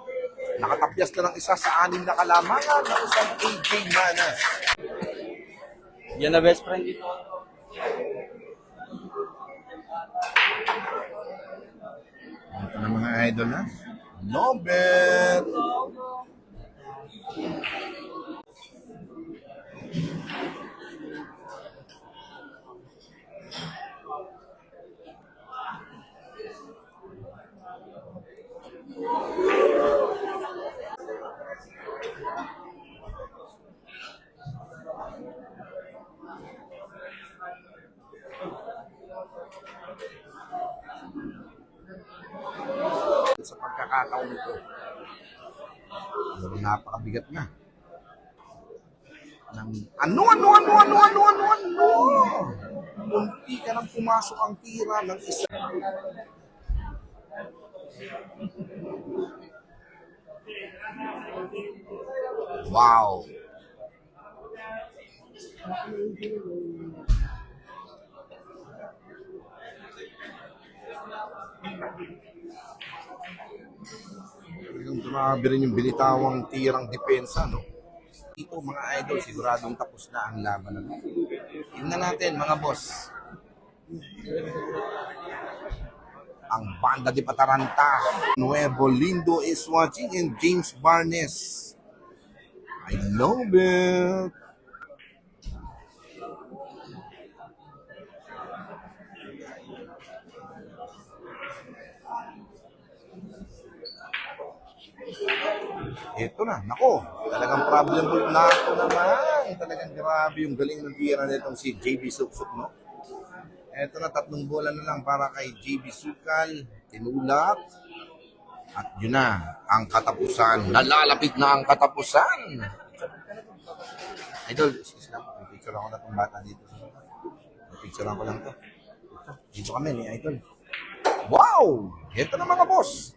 Nakatapyas na ng isa sa 6 na kalamangan ng isang AJ Manas. Yan na best friend dito. Ito na mga idol na. Nobet! Sa pagkakataon nito. Napakabigat na. Ano? munti ka nang pumasok ang tira ng isa. Wow! Talagang grabe rin yung binitawang tirang depensa, no? Ito mga idol, siguradong tapos na ang laban na. Tingnan natin mga boss. Ang Banda de Pataranta, Nuevo Lindo is watching, and James Barnes. I love it. Ito na, nako, talagang problem na ito naman. Talagang grabe yung galing ng tira nitong si JB Suksuk, no? Ito na, 3 bola na lang para kay JB Sukal, tinulak. At yun na, ang katapusan. Nalalapit na ang katapusan. Idol, excuse lang, may picture ako na itong bata dito. May picture ko lang to. Dito kami ni Idol. Wow! Ito na mga boss.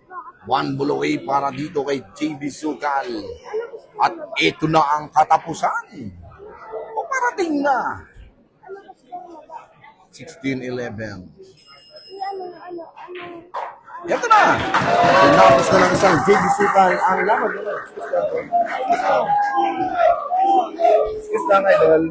1 ball away para dito kay JB Sukal. At ito na ang katapusan. O parating na. 16-11. Ito na. Tinapos na lang isang JB Sukal ang laban. Excuse lang, Idol.